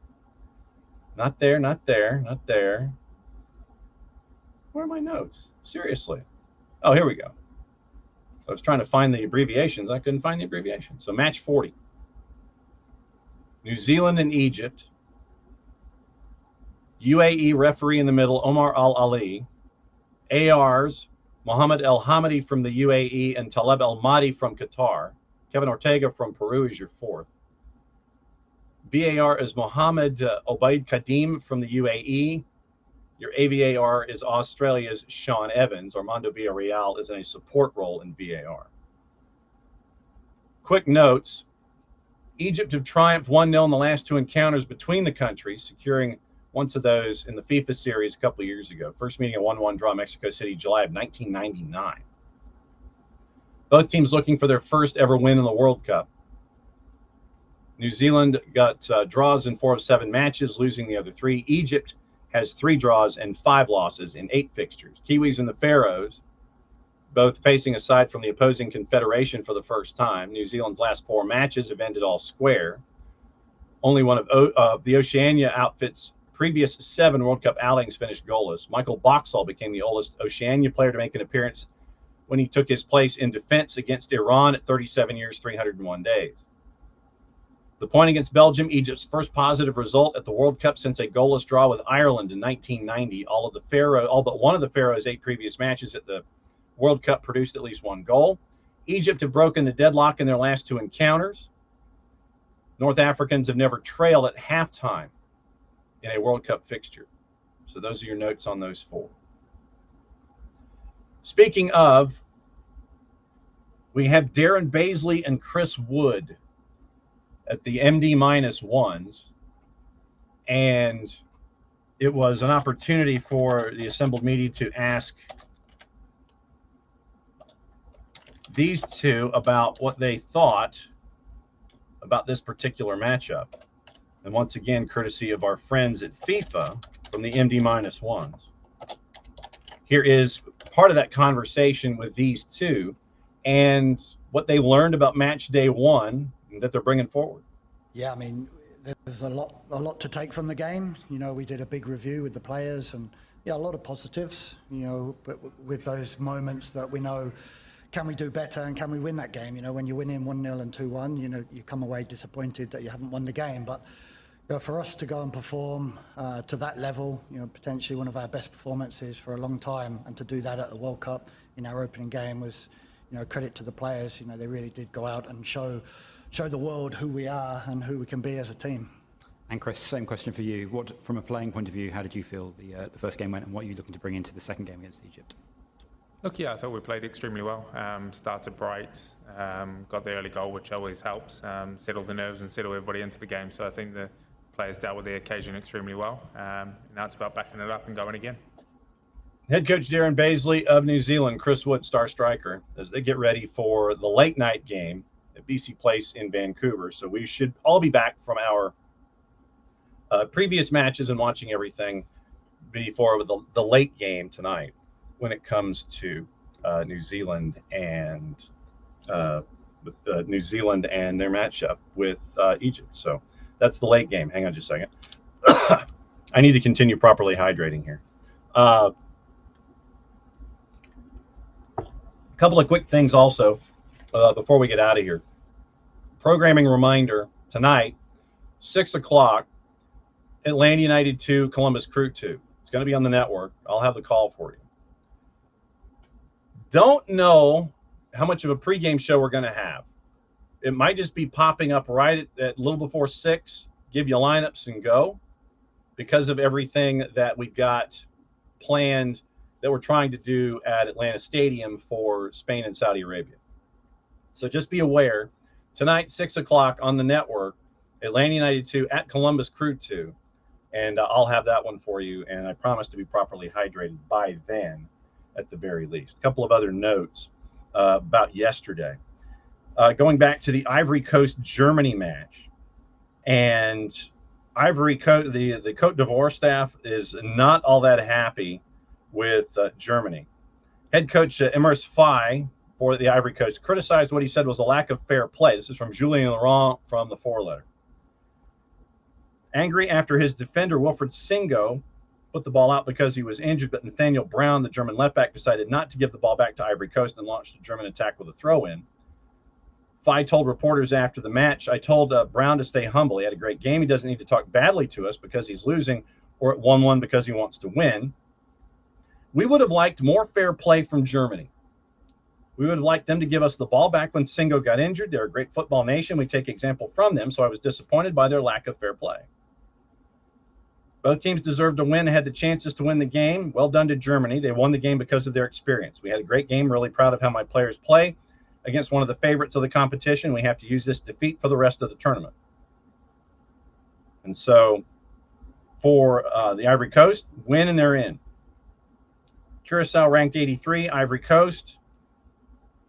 Not there, not there, not there. Where are my notes? Seriously. Oh, here we go. So I was trying to find the abbreviations. I couldn't find the abbreviations. So match 40. New Zealand and Egypt. UAE referee in the middle, Omar Al-Ali. ARs, Mohammed El Hamadi from the UAE and Taleb El Mahdi from Qatar. Kevin Ortega from Peru is your 4th. VAR is Mohammed Obaid Kadim from the UAE. Your AVAR is Australia's Sean Evans. Armando Villarreal is in a support role in VAR. Quick notes. Egypt have triumphed 1-0 in the last 2 encounters between the countries, securing once of those in the FIFA series a couple of years ago. First meeting a 1-1 draw, Mexico City, July of 1999. Both teams looking for their first ever win in the World Cup. New Zealand got draws in 4 of 7 matches, losing the other 3. Egypt has 3 draws and 5 losses in 8 fixtures. Kiwis and the Faroes, both facing a side from the opposing confederation for the first time. New Zealand's last 4 matches have ended all square. Only one of the Oceania outfit's previous 7 World Cup outings finished goalless. Michael Boxall became the oldest Oceania player to make an appearance when he took his place in defense against Iran at 37 years, 301 days. The point against Belgium, Egypt's first positive result at the World Cup since a goalless draw with Ireland in 1990. All but one of the Pharaohs' 8 previous matches at the World Cup produced at least 1 goal. Egypt have broken the deadlock in their last 2 encounters. North Africans have never trailed at halftime in a World Cup fixture. So those are your notes on those 4. Speaking of, we have Darren Baisley and Chris Wood at the MD-1s, and it was an opportunity for the assembled media to ask these two about what they thought about this particular matchup. And once again, courtesy of our friends at FIFA from the MD-1s. Here is part of that conversation with these two and what they learned about match day one that they're bringing forward. Yeah, I mean, there's a lot to take from the game. You know, we did a big review with the players, and yeah, a lot of positives, you know, but with those moments that we know, can we do better and can we win that game? You know, when you're winning 1-0 and 2-1, you know, you come away disappointed that you haven't won the game. But you know, for us to go and perform to that level, you know, potentially one of our best performances for a long time, and to do that at the World Cup in our opening game was, you know, credit to the players. You know, they really did go out and show the world who we are and who we can be as a team. And Chris, same question for you. What, from a playing point of view, how did you feel the first game went, and what are you looking to bring into the second game against Egypt? Look, yeah, I thought we played extremely well. Started bright, got the early goal, which always helps, settle the nerves and settle everybody into the game. So I think the players dealt with the occasion extremely well. Now it's about backing it up and going again. Head coach Darren Baisley of New Zealand, Chris Wood, star striker, as they get ready for the late night game at BC Place in Vancouver. So we should all be back from our previous matches and watching everything before the late game tonight when it comes to New Zealand and their matchup with Egypt. So that's the late game. Hang on just a second. I need to continue properly hydrating here. A couple of quick things also before we get out of here. Programming reminder tonight, 6 o'clock, Atlanta United 2, Columbus Crew 2. It's going to be on the network. I'll have the call for you. Don't know how much of a pregame show we're going to have. It might just be popping up right at a little before 6, give you lineups and go, because of everything that we've got planned that we're trying to do at Atlanta Stadium for Spain and Saudi Arabia. So just be aware, tonight, 6 o'clock on the network, Atlanta United 2 at Columbus Crew 2. And I'll have that one for you, and I promise to be properly hydrated by then at the very least. A couple of other notes about yesterday. Going back to the Ivory Coast-Germany match, and Ivory Coast, the Côte d'Ivoire staff is not all that happy with Germany. Head coach Emers Faye for the Ivory Coast criticized what he said was a lack of fair play. This is from Julien Laurent from the Four-Letter. Angry after his defender, Wilfried Singo, put the ball out because he was injured, but Nathaniel Brown, the German left back, decided not to give the ball back to Ivory Coast and launched a German attack with a throw-in. Faye told reporters after the match, I told Brown to stay humble. He had a great game. He doesn't need to talk badly to us because he's losing, or at 1-1 because he wants to win. We would have liked more fair play from Germany. We would have liked them to give us the ball back when Singo got injured. They're a great football nation. We take example from them, so I was disappointed by their lack of fair play. Both teams deserved to win, had the chances to win the game. Well done to Germany. They won the game because of their experience. We had a great game. Really proud of how my players play against one of the favorites of the competition. We have to use this defeat for the rest of the tournament. And so for the Ivory Coast, win and they're in. Curacao ranked 83, Ivory Coast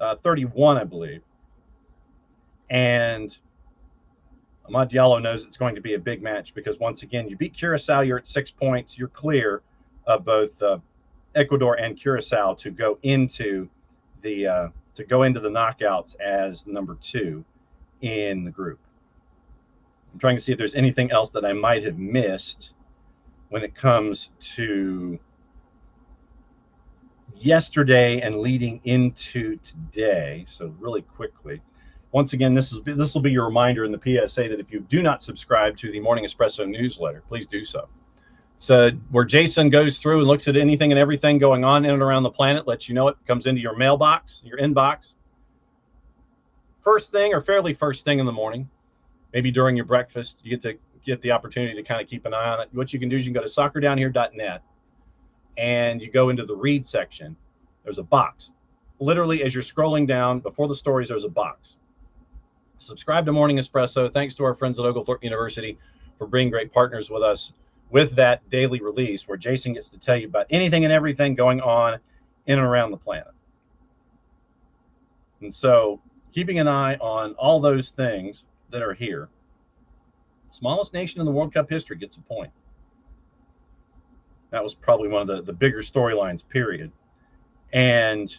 31, I believe. And Amad Diallo knows it's going to be a big match because, once again, you beat Curacao, you're at 6 points. You're clear of both Ecuador and Curacao to go into the knockouts as number 2 in the group. I'm trying to see if there's anything else that I might have missed when it comes to yesterday and leading into today. So really quickly. Once again, this will be your reminder in the PSA that if you do not subscribe to the Morning Espresso newsletter, please do so. So where Jason goes through and looks at anything and everything going on in and around the planet, lets you know it comes into your mailbox, your inbox. First thing or fairly first thing in the morning, maybe during your breakfast, you get the opportunity to kind of keep an eye on it. What you can do is you can go to soccerdownhere.net and you go into the read section. There's a box. Literally, as you're scrolling down before the stories, there's a box. Subscribe to Morning Espresso. Thanks to our friends at Oglethorpe University for being great partners with us with that daily release where Jason gets to tell you about anything and everything going on in and around the planet. And so keeping an eye on all those things that are here. Smallest nation in the World Cup history gets a point. That was probably one of the bigger storylines, period. And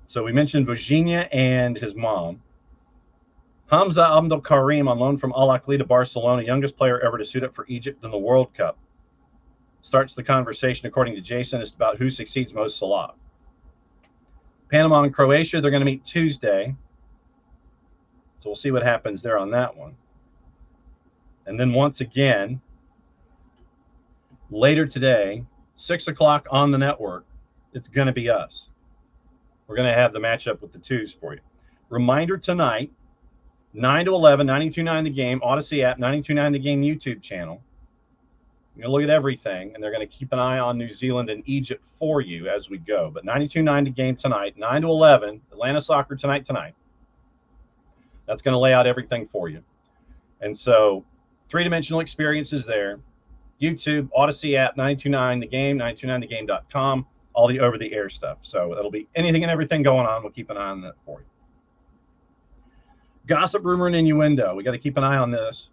so we mentioned Virginia and his mom. Hamza Abdul Karim on loan from Al Ahly to Barcelona, youngest player ever to suit up for Egypt in the World Cup. Starts the conversation, according to Jason, is about who succeeds Mo Salah. Panama and Croatia, they're going to meet Tuesday. So we'll see what happens there on that one. And then once again, later today, 6 o'clock on the network, it's going to be us. We're going to have the matchup with the twos for you. Reminder tonight, 9 to 11, 92.9 The Game, Odyssey app, 92.9 The Game YouTube channel. You're going to look at everything, and they're going to keep an eye on New Zealand and Egypt for you as we go. But 92.9 The Game tonight, 9 to 11, Atlanta Soccer tonight. That's going to lay out everything for you. And so, three-dimensional experiences there. YouTube, Odyssey app, 92.9 The Game, 92.9thegame.com, all the over-the-air stuff. So it'll be anything and everything going on. We'll keep an eye on that for you. Gossip, rumor, and innuendo. We got to keep an eye on this.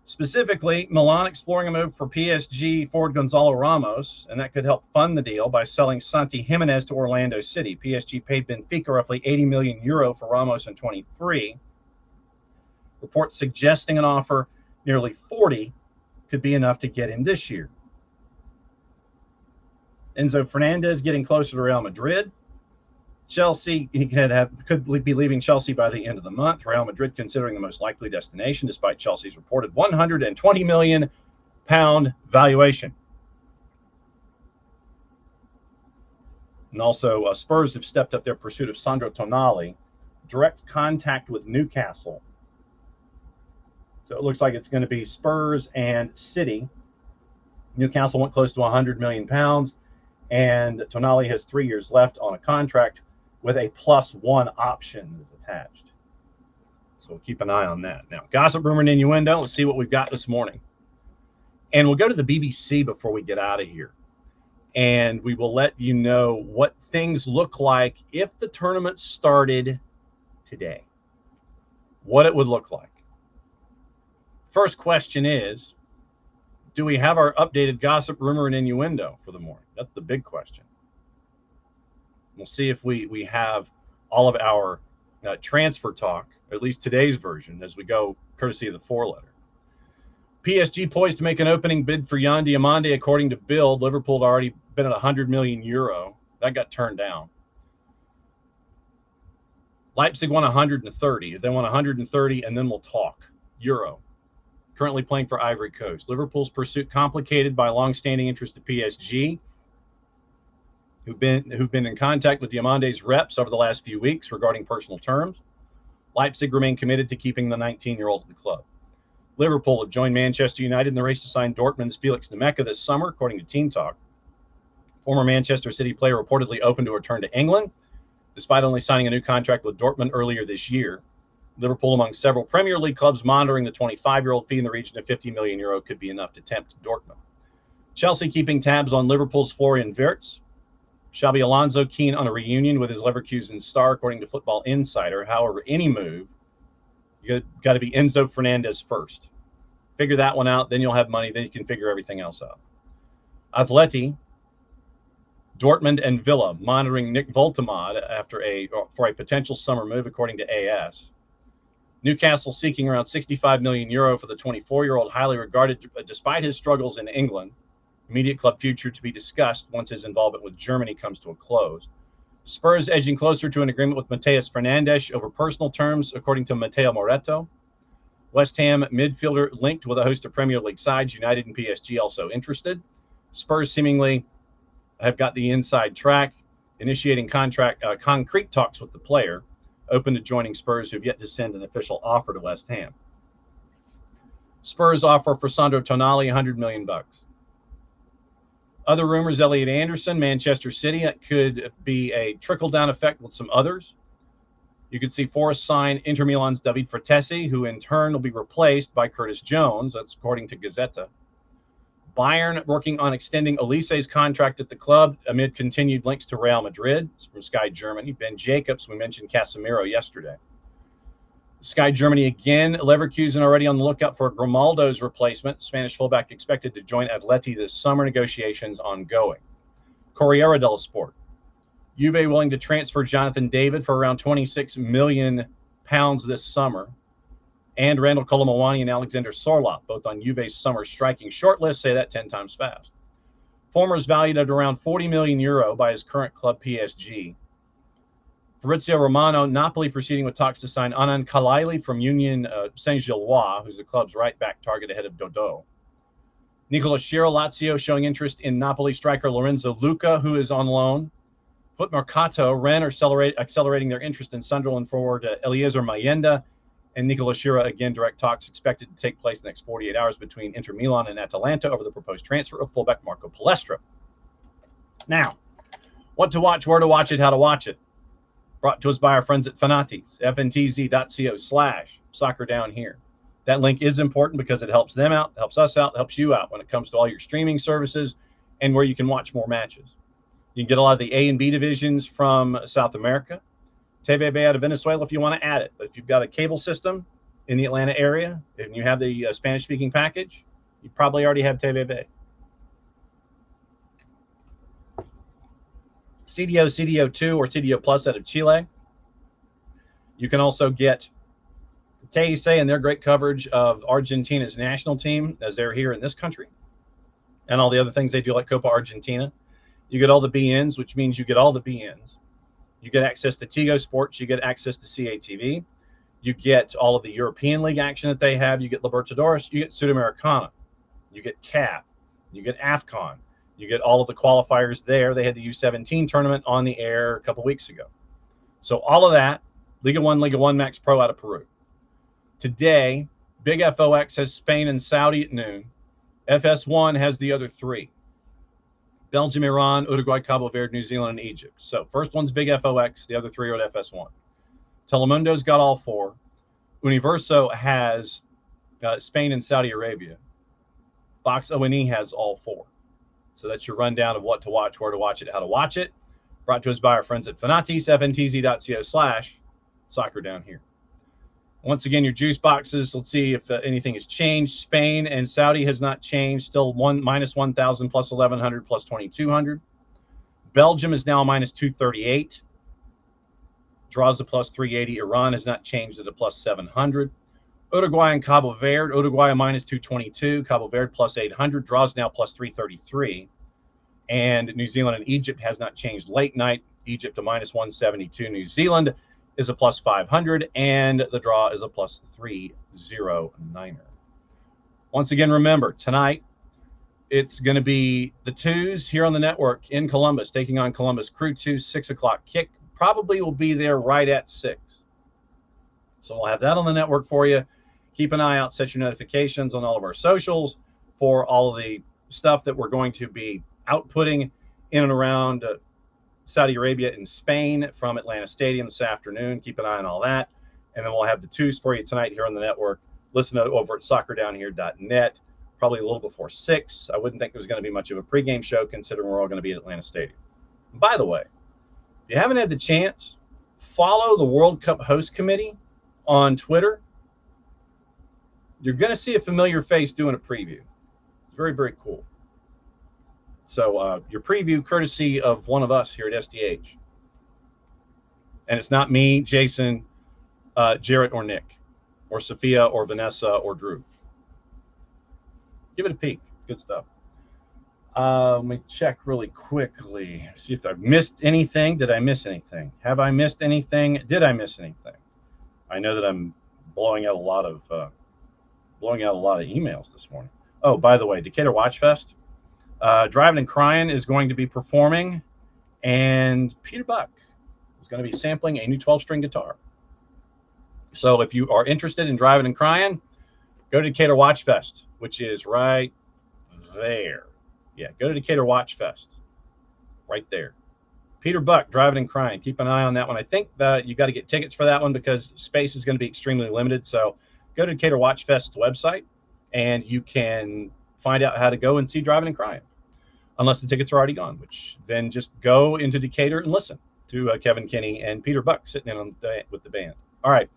Specifically, Milan exploring a move for PSG forward Gonzalo Ramos, and that could help fund the deal by selling Santi Jimenez to Orlando City. PSG paid Benfica roughly €80 million for Ramos in 23. Reports suggesting an offer nearly 40 could be enough to get him this year. Enzo Fernandez getting closer to Real Madrid. Chelsea, he could be leaving Chelsea by the end of the month. Real Madrid considering the most likely destination, despite Chelsea's reported £120 million valuation. And also, Spurs have stepped up their pursuit of Sandro Tonali. Direct contact with Newcastle. So it looks like it's going to be Spurs and City. Newcastle went close to £100 million, and Tonali has 3 years left on a contract with a +1 option that is attached. So we'll keep an eye on that. Now, gossip, rumor, and innuendo. Let's see what we've got this morning. And we'll go to the BBC before we get out of here. And we will let you know what things look like if the tournament started today. What it would look like. First question is, do we have our updated gossip, rumor, and innuendo for the morning? That's the big question. We'll see if we have all of our transfer talk, or at least today's version, as we go courtesy of the four-letter. PSG poised to make an opening bid for Yan Diomande, according to Bild. Liverpool had already been at €100 million. That got turned down. Leipzig won 130. They won 130, and then we'll talk. Euro. Currently playing for Ivory Coast. Liverpool's pursuit complicated by long-standing interest to PSG, who've been in contact with Diamande's reps over the last few weeks regarding personal terms. Leipzig remain committed to keeping the 19-year-old at the club. Liverpool have joined Manchester United in the race to sign Dortmund's Felix Nemeka this summer, according to Team Talk. Former Manchester City player reportedly open to return to England, despite only signing a new contract with Dortmund earlier this year. Liverpool, among several Premier League clubs monitoring the 25-year-old fee in the region of €50 million could be enough to tempt Dortmund. Chelsea keeping tabs on Liverpool's Florian Wirtz. Xabi Alonso keen on a reunion with his Leverkusen star, according to Football Insider. However, any move, you got to be Enzo Fernandez first. Figure that one out, then you'll have money, then you can figure everything else out. Atleti, Dortmund, and Villa monitoring Nick Voltemade for a potential summer move, according to AS. Newcastle seeking around €65 million for the 24-year-old, highly regarded despite his struggles in England. Immediate club future to be discussed once his involvement with Germany comes to a close. Spurs edging closer to an agreement with Mateus Fernandes over personal terms, according to Matteo Moretto. West Ham midfielder linked with a host of Premier League sides, United and PSG also interested. Spurs seemingly have got the inside track, initiating concrete talks with the player, open to joining Spurs, who've yet to send an official offer to West Ham. Spurs offer for Sandro Tonali $100 million. Other rumors, Elliot Anderson, Manchester City. That could be a trickle-down effect with some others. You could see Forest sign Inter Milan's David Fratesi, who in turn will be replaced by Curtis Jones. That's according to Gazzetta. Bayern working on extending Olise's contract at the club amid continued links to Real Madrid. It's from Sky Germany. Ben Jacobs, we mentioned Casemiro yesterday. Sky Germany again. Leverkusen already on the lookout for Grimaldo's replacement. Spanish fullback expected to join Atleti this summer. Negotiations ongoing. Corriere dello Sport. Juve willing to transfer Jonathan David for around £26 million this summer. And Randall Colomawani and Alexander Sorloth, both on Juve's summer striking shortlist. Say that 10 times fast. Former is valued at around €40 million by his current club PSG. Fabrizio Romano, Napoli proceeding with talks to sign Anand Kalaili from Union Saint-Gilloise, who's the club's right-back target ahead of Dodo. Nicola Schiro, Lazio, showing interest in Napoli striker Lorenzo Luca, who is on loan. Foot Mercato, Rennes are accelerating their interest in Sunderland forward Eliezer Mayenda. And Nicola Schiro, again, direct talks expected to take place in the next 48 hours between Inter Milan and Atalanta over the proposed transfer of fullback Marco Palestra. Now, what to watch, where to watch it, how to watch it. Brought to us by our friends at Fanatis, fntz.co/soccer down here. That link is important because it helps them out, helps us out, helps you out when it comes to all your streaming services and where you can watch more matches. You can get a lot of the A and B divisions from South America. TVB out of Venezuela if you want to add it. But if you've got a cable system in the Atlanta area and you have the Spanish-speaking package, you probably already have TVB. CDO2 or CDO Plus out of Chile. You can also get TEISE and their great coverage of Argentina's national team as they're here in this country and all the other things they do like Copa Argentina. You get all the BNs, which means you get all the BNs. You get access to Tigo Sports. You get access to CATV. You get all of the European League action that they have. You get Libertadores. You get Sudamericana. You get CAF. You get AFCON. You get all of the qualifiers there. They had the U17 tournament on the air a couple weeks ago. So all of that, Liga 1 Max Pro out of Peru. Today, Big FOX has Spain and Saudi at noon. FS1 has the other three. Belgium, Iran, Uruguay, Cabo Verde, New Zealand, and Egypt. So first one's Big FOX. The other three are at FS1. Telemundo's got all four. Universo has Spain and Saudi Arabia. Fox O&E has all four. So that's your rundown of what to watch, where to watch it, how to watch it. Brought to us by our friends at Fanatis, fntz.co/soccer down here. Once again, your juice boxes. Let's see if anything has changed. Spain and Saudi has not changed. Still minus 1,000, plus 1,100, plus 2,200. Belgium is now minus 238. Draws a plus 380. Iran has not changed at a plus 700. Uruguay and Cabo Verde. Uruguay minus 222. Cabo Verde plus 800. Draws now plus 333. And New Zealand and Egypt has not changed late night. Egypt to minus 172. New Zealand is a plus 500. And the draw is a plus 309er. Once again, remember, tonight it's going to be the twos here on the network in Columbus, taking on Columbus Crew 2, 6 o'clock kick. Probably will be there right at 6. So we'll have that on the network for you. Keep an eye out, set your notifications on all of our socials for all of the stuff that we're going to be outputting in and around Saudi Arabia and Spain from Atlanta Stadium this afternoon. Keep an eye on all that. And then we'll have the twos for you tonight here on the network. Listen over at soccerdownhere.net, probably a little before 6. I wouldn't think there was going to be much of a pregame show considering we're all going to be at Atlanta Stadium. And by the way, if you haven't had the chance, follow the World Cup Host Committee on Twitter. You're going to see a familiar face doing a preview. It's very, very cool. So your preview courtesy of one of us here at SDH. And it's not me, Jason, Jarrett, or Nick, or Sophia, or Vanessa, or Drew. Give it a peek. It's good stuff. Let me check really quickly. See if I've missed anything. Did I miss anything? Have I missed anything? Did I miss anything? I know that I'm blowing out a lot of emails this morning. Oh, by the way, Decatur Watch Fest. Driving and Crying is going to be performing, and Peter Buck is going to be sampling a new 12-string guitar. So if you are interested in Driving and Crying, go to Decatur Watch Fest, which is right there. Yeah, go to Decatur Watch Fest, right there. Peter Buck, Driving and Crying. Keep an eye on that one. I think that you got to get tickets for that one because space is going to be extremely limited. So go to Decatur Watch Fest's website, and you can find out how to go and see Driving and Crying, unless the tickets are already gone, which then just go into Decatur and listen to Kevin Kinney and Peter Buck sitting in with the band. All right,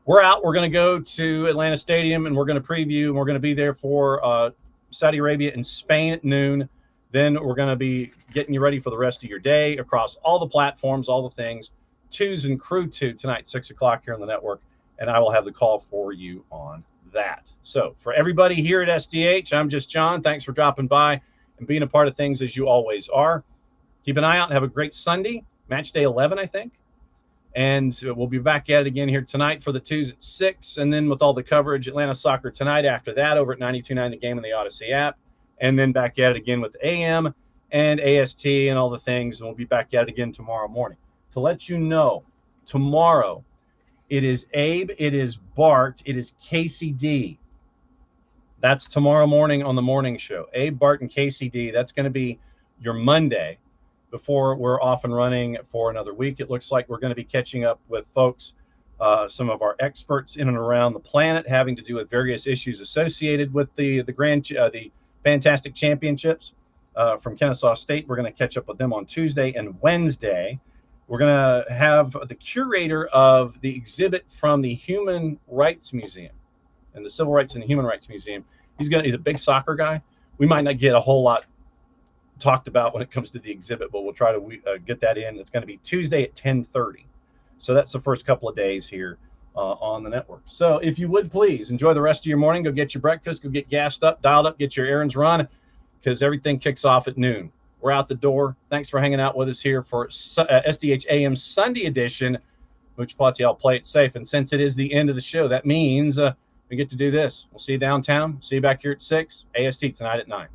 we're out. We're going to go to Atlanta Stadium, and we're going to preview, and we're going to be there for Saudi Arabia and Spain at noon. Then we're going to be getting you ready for the rest of your day across all the platforms, all the things. Twos and Crew 2 tonight, 6 o'clock here on the network, and I will have the call for you on that. So for everybody here at SDH, I'm just John. Thanks for dropping by and being a part of things as you always are. Keep an eye out and have a great Sunday. Match day 11, I think. And we'll be back at it again here tonight for the twos at 6. And then with all the coverage, Atlanta Soccer tonight after that over at 92.9 The Game and the Odyssey app. And then back at it again with AM and AST and all the things. And we'll be back at it again tomorrow morning. To let you know, tomorrow it is Abe, it is Bart, it is KCD. That's tomorrow morning on the morning show. Abe, Bart, and KCD. That's going to be your Monday before we're off and running for another week. It looks like we're going to be catching up with folks, some of our experts in and around the planet, having to do with various issues associated with the Fantastic Championships from Kennesaw State. We're going to catch up with them on Tuesday and Wednesday. We're going to have the curator of the exhibit from the Human Rights Museum and the Civil Rights and the Human Rights Museum. He's a big soccer guy. We might not get a whole lot talked about when it comes to the exhibit, but we'll try to get that in. It's going to be Tuesday at 10:30. So that's the first couple of days here on the network. So if you would please enjoy the rest of your morning, go get your breakfast, go get gassed up, dialed up, get your errands run, because everything kicks off at noon. We're out the door. Thanks for hanging out with us here for SDH AM Sunday edition. Much Plati, I'll play it safe. And since it is the end of the show, that means we get to do this. We'll see you downtown. See you back here at 6. AST tonight at 9.